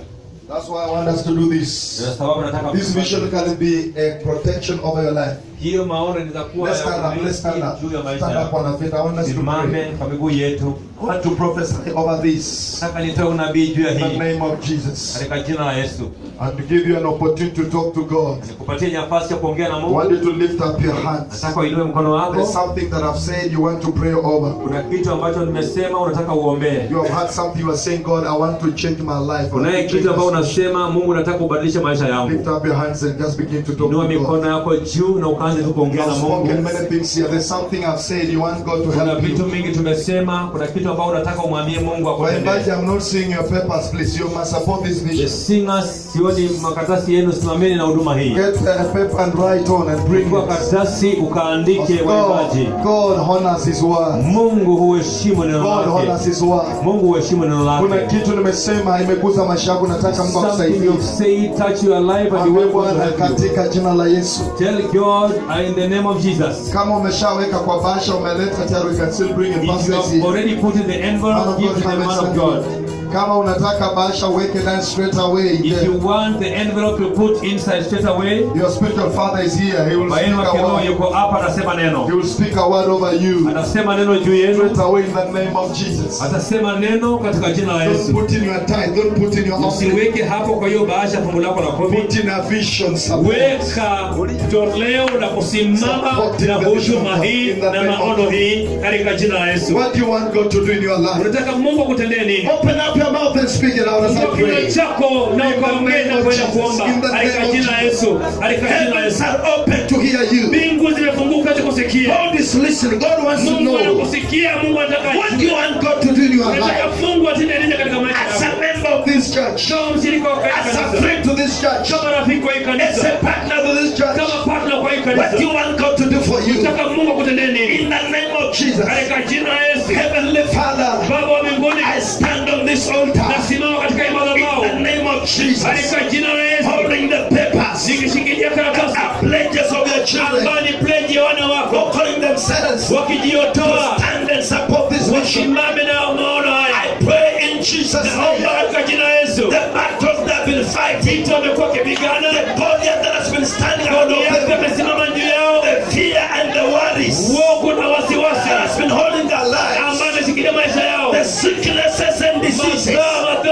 That's why I want us to do this. Ndio sababu nataka This vision can be a protection over your life. hiyo maono inaweza kuwa Let's stand up, let's stand up. juu ya maisha Stand up yako. on our feet. I want us to pray. Simame kwa miguu yetu. I want to prophesy over this Nataka nitoe unabii juu ya in the hii name of Jesus. katika jina la Yesu. And to give you an opportunity to talk to God. Nikupatie nafasi ya kuongea na I Mungu. want you to lift up your hands. Nataka uinue mkono There's wako. something that I've said you want to pray over. Kuna kitu ambacho nimesema unataka uombee. You have had something you are saying, God, I want to change my life. I want Unaye to kitu change ambacho my situation. unasema Mungu nataka kubadilisha maisha yangu. Lift up your hands and just begin to talk Inua to God. mikono yako juu na ukaanze tu kuongea na I've spoken Mungu. many things here. There's something I've said you want God to Kuna help vitu you. mingi tumesema, kuna kitu ambao unataka umwambie Mungu Waimbaji, akutendee. I'm not seeing your papers, please. You must support this The vision. singers, sioni makaratasi yenu, simameni na huduma hii. Get a paper and write on and bring Chukua it. karatasi ukaandike waimbaji. God honors His word. Mungu huheshimu neno God honors lake. His word. Mungu huheshimu neno Kuna lake. kitu nimesema imeguza maisha yako, nataka Mungu Something akusaidie. you say touch your life and you Mwambie want God to Bwana help you. katika jina la Yesu. Tell God in the name of Jesus. Kama umeshaweka kwa bahasha umeleta tayari, you can still bring it. If you Pastor is have here. already put in the Man envelope, of give God, to the come and man of stand God. here. Kama unataka bahasha weke ndani straight away. If you want the envelope to put inside straight away, Your spiritual father is here. He will speak Baini wa a kiroho word. yuko hapa, atasema He neno. will speak a word over you. Atasema neno juu yenu. Straight away in the name of Jesus. Atasema neno katika jina la Don't Yesu. put in your tithe. Don't put in your offering. Usiweke hapo kwa hiyo bahasha fungu lako la kumi. Put in a vision support. Weka toleo la kusimama na huduma hii na maono hii katika jina la Yesu. What do you want God to do in your life? Unataka Mungu akutendee nini? Open up your mouth and speak it out as I Kwa kinywa pray. chako na ukaongee na kwenda kuomba katika jina la Yesu. Katika jina la Heavens Yesu. are open to hear you. Mbingu zimefunguka kukusikia. God is listening. God wants to Mungu know. anakusikia, Mungu anataka. What do you want God to do in your Unataka life? Mungu atende nini katika maisha As yako? a member of this church, Kama mshirika wa as a kanisa, friend to this church, kama rafiki wa hii as kanisa, a partner to this church, kama partner kwa hii what do kanisa, you want God to do for you? unataka Mungu akutendee nini? In the name of Jesus, Katika jina la Yesu. Heavenly Father, Baba wa mbinguni, I stand on this altar. nasimama katika hii madhabahu In the name of Jesus, katika jina la Yesu, holding the papers, nikishikilia karatasi pledges of your children, ambayo ni pledge ya wana wako, calling themselves to wakijiotoa stand and support this vision. wasimame na maono haya. I pray in Jesus' Naomba name. katika jina la Yesu, The battles that have been fighting, vita vimekuwa kipigana, the Goliath that has been standing out Goliathi of them, amesimama juu yao, the fear and the worries uoga na wasiwasi that has been holding their lives, ambayo ameshikilia maisha yao, the sicknesses and diseases,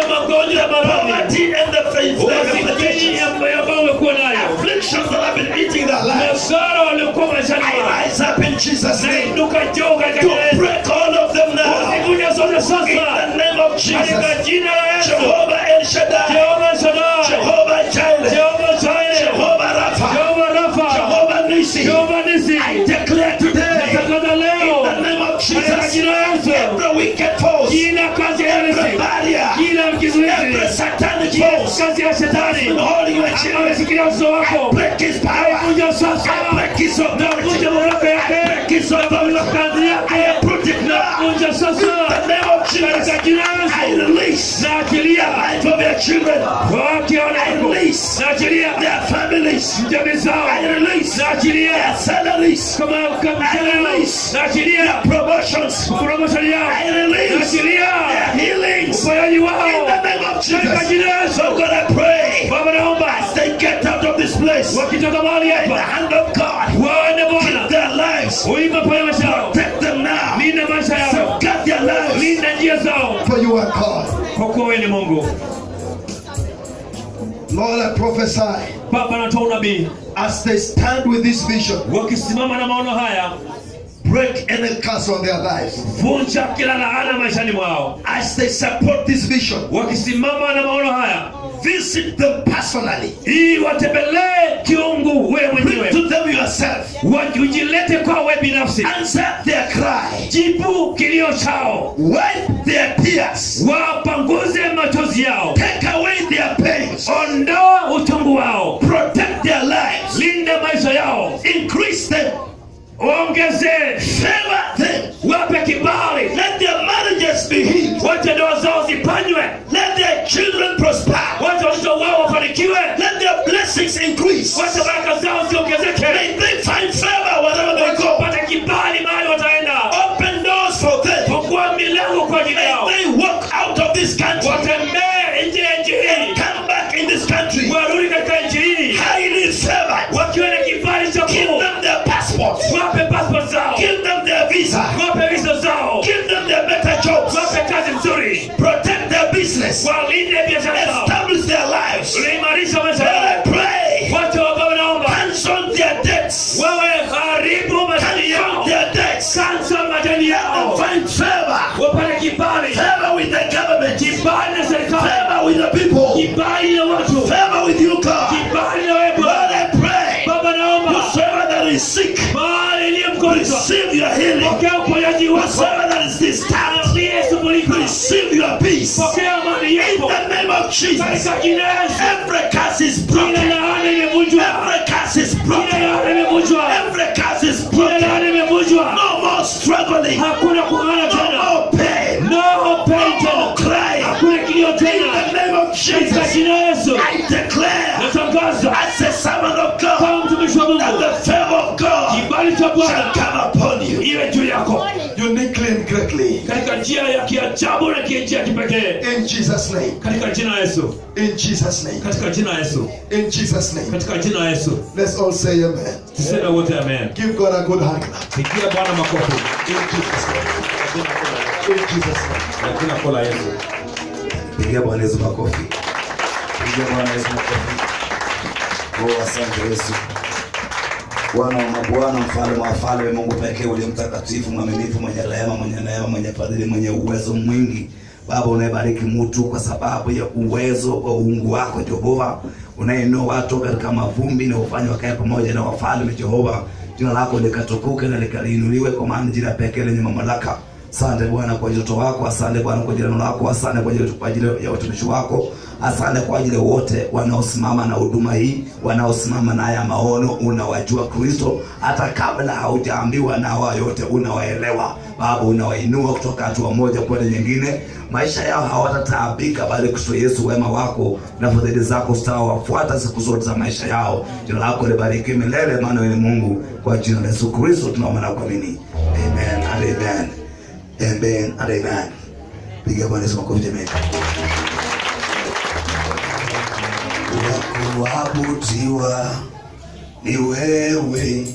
magonjwa ya maradhi, poverty and the umasikini ambao wamekuwa nayo, afflictions that have been eating their lives. hasara waliokuwa maishani I mwao, rise up in Jesus' name nainuka juu katika to jina la Yesu, break all of them now. kuzivunja zote In sasa the name of katika Jesus, jina la Yesu. Jehovah El Shaddai, Jehova Shaddai, Jehovah Jireh, Jehova Jireh, Jehovah Rapha, Jehova Rafa, Jehovah Nissi, Jehova Nisi, I declare today, natangaza in leo the name of katika Jesus, jina la Yesu, every wicked force, kila kazi ya every Ibilisi, barrier, kila every kizuizi, satanic kila force kazi ya shetani been holding your ambayo children, ameshikilia uso wako, break his power, vunja sasa, break his authority, vunja mamlaka yake, break his authority, kazi yake, I uproot it now. vunja In sasa the name of Jesus, katika jina la I Yesu. release Naachilia the life of your children, wake I wako, release naachilia their families, jamii zao, I release naachilia their salaries, kama release naachilia their promotions, promotion yao, I release naachilia their healings. uponyaji In wao the name of katika Jesus, jina la Yesu. so God, I pray Baba, naomba as they get out of this place, wakitoka mahali in the hapa hand of God, waone Bwana, keep their lives, uipe ponya maisha yao, protect them now, linda maisha yao, safeguard their lives, linda njia zao, for you are God. kwa kuwa wewe ni Mungu. Lord, I prophesy Baba, natoa unabii, as they stand with this vision, wakisimama na maono haya, break any curse on their lives. vunja kila laana maishani mwao. As they support this vision, Wakisimama na maono haya, visit them personally. hii watembelee kiungu wewe Bring mwenyewe, to them yourself. ujilete kwa wewe binafsi, Answer their cry. jibu kilio chao, Wipe their tears. wapanguze machozi yao, Take away their pains. ondoa utungu wao, Protect their lives. linda maisha yao, Increase them. ongeze, Favor them. wape kibali, Let their marriages be healed. wache ndoa zao zipanywe, wabarikiwe. Let their blessings increase. Wacha baraka zao ziongezeke. May they find favor wherever they go. Wapate kibali mahali wataenda. Open doors for them. Fungua milango kwa ajili yao. May they walk out of this country. Watembee nje ya nchi hii. Come back in this country. Warudi katika nchi hii. Highly favored. Wakiwa na kibali cha Give Mungu. them their passports. Wape passport zao. Give them their visa. Wape visa zao. Give them their better jobs. Wape kazi nzuri. Protect their business. Walinde biashara zao. Establish their lives. Uliimarisha maisha Lord, yao. I pray. Wacha wakawa naomba. Cancel their debts. Wawe haribu madeni yao. Cancel their debts. Cancel madeni yao. Find favor. Wapate kibali. Favor with the government. Kibali na serikali. Favor with the people. Kibali na watu. Favor with you, God. Kibali na wewe. Lord, I pray. Baba naomba. Whosoever that is sick, Mahali iliyo mgonjwa. receive your healing. Pokea uponyaji wako. Whosoever that is disturbed, Yesu mulika. receive your peace. Pokea amani In yako. the name of Jesus. Katika jina la Yesu. Every curse is Kila broken. laana imevunjwa. Every curse is Kila broken. laana imevunjwa. Every curse is Kila broken. laana imevunjwa. No more struggling. Hakuna kung'ana No tena. more pain. No pain No tena. more crying. Hakuna kilio In tena. the name of Katika Jesus, jina la Yesu. I declare Natangaza as a servant of God kama mtumishi wa that Mungu. the favor of God Kibali cha shall Bwana come upon you iwe juu yako. uniquely and greatly. Katika njia ya kiajabu na njia ya kipekee. In Jesus' name. Katika jina la Yesu. In Jesus' name. Katika jina la Yesu. In Jesus' name. Katika jina la Yesu. Let's all say amen. Tuseme wote amen. Give God a good hand clap. Pigia Bwana makofi. In Jesus' name. In Jesus' name. Katika jina la Yesu. Pigia Bwana Yesu makofi. Pigia Bwana Yesu makofi. Oh, asante Yesu. Bwana wa mabwana, mfalme wa wafalme, Mungu pekee uliye mtakatifu, mwaminifu, mwenye rehema, mwenye neema, mwenye fadhili, mwenye uwezo mwingi. Baba, unayebariki mtu kwa sababu ya uwezo wa uungu wako Jehova, unainua watu katika mavumbi na ufanye wakae pamoja na wafalme Jehova. Jina lako likatukuke na likaliinuliwe, kwa maana jina pekee lenye mamlaka. Asante Bwana kwa joto wako, asante Bwana kwa jina lako, asante kwa ajili ya watumishi wako, asante kwa ajili wote wanaosimama na huduma hii, wanaosimama na haya maono. Unawajua Kristo, hata kabla haujaambiwa na wao yote unawaelewa. Baba, unawainua kutoka hatua moja kwenda nyingine. Maisha yao hawatataabika, bali Kristo Yesu, wema wako na fadhili zako zitawafuata siku zote za maisha yao. Jina lako libarikiwe milele, maana wewe ni Mungu. Kwa jina la Yesu Kristo tunaomba na kuamini. Amen and amen. Amen and amen. Pigia Bwana Yesu makofi jamani. Kuabudiwa ni wewe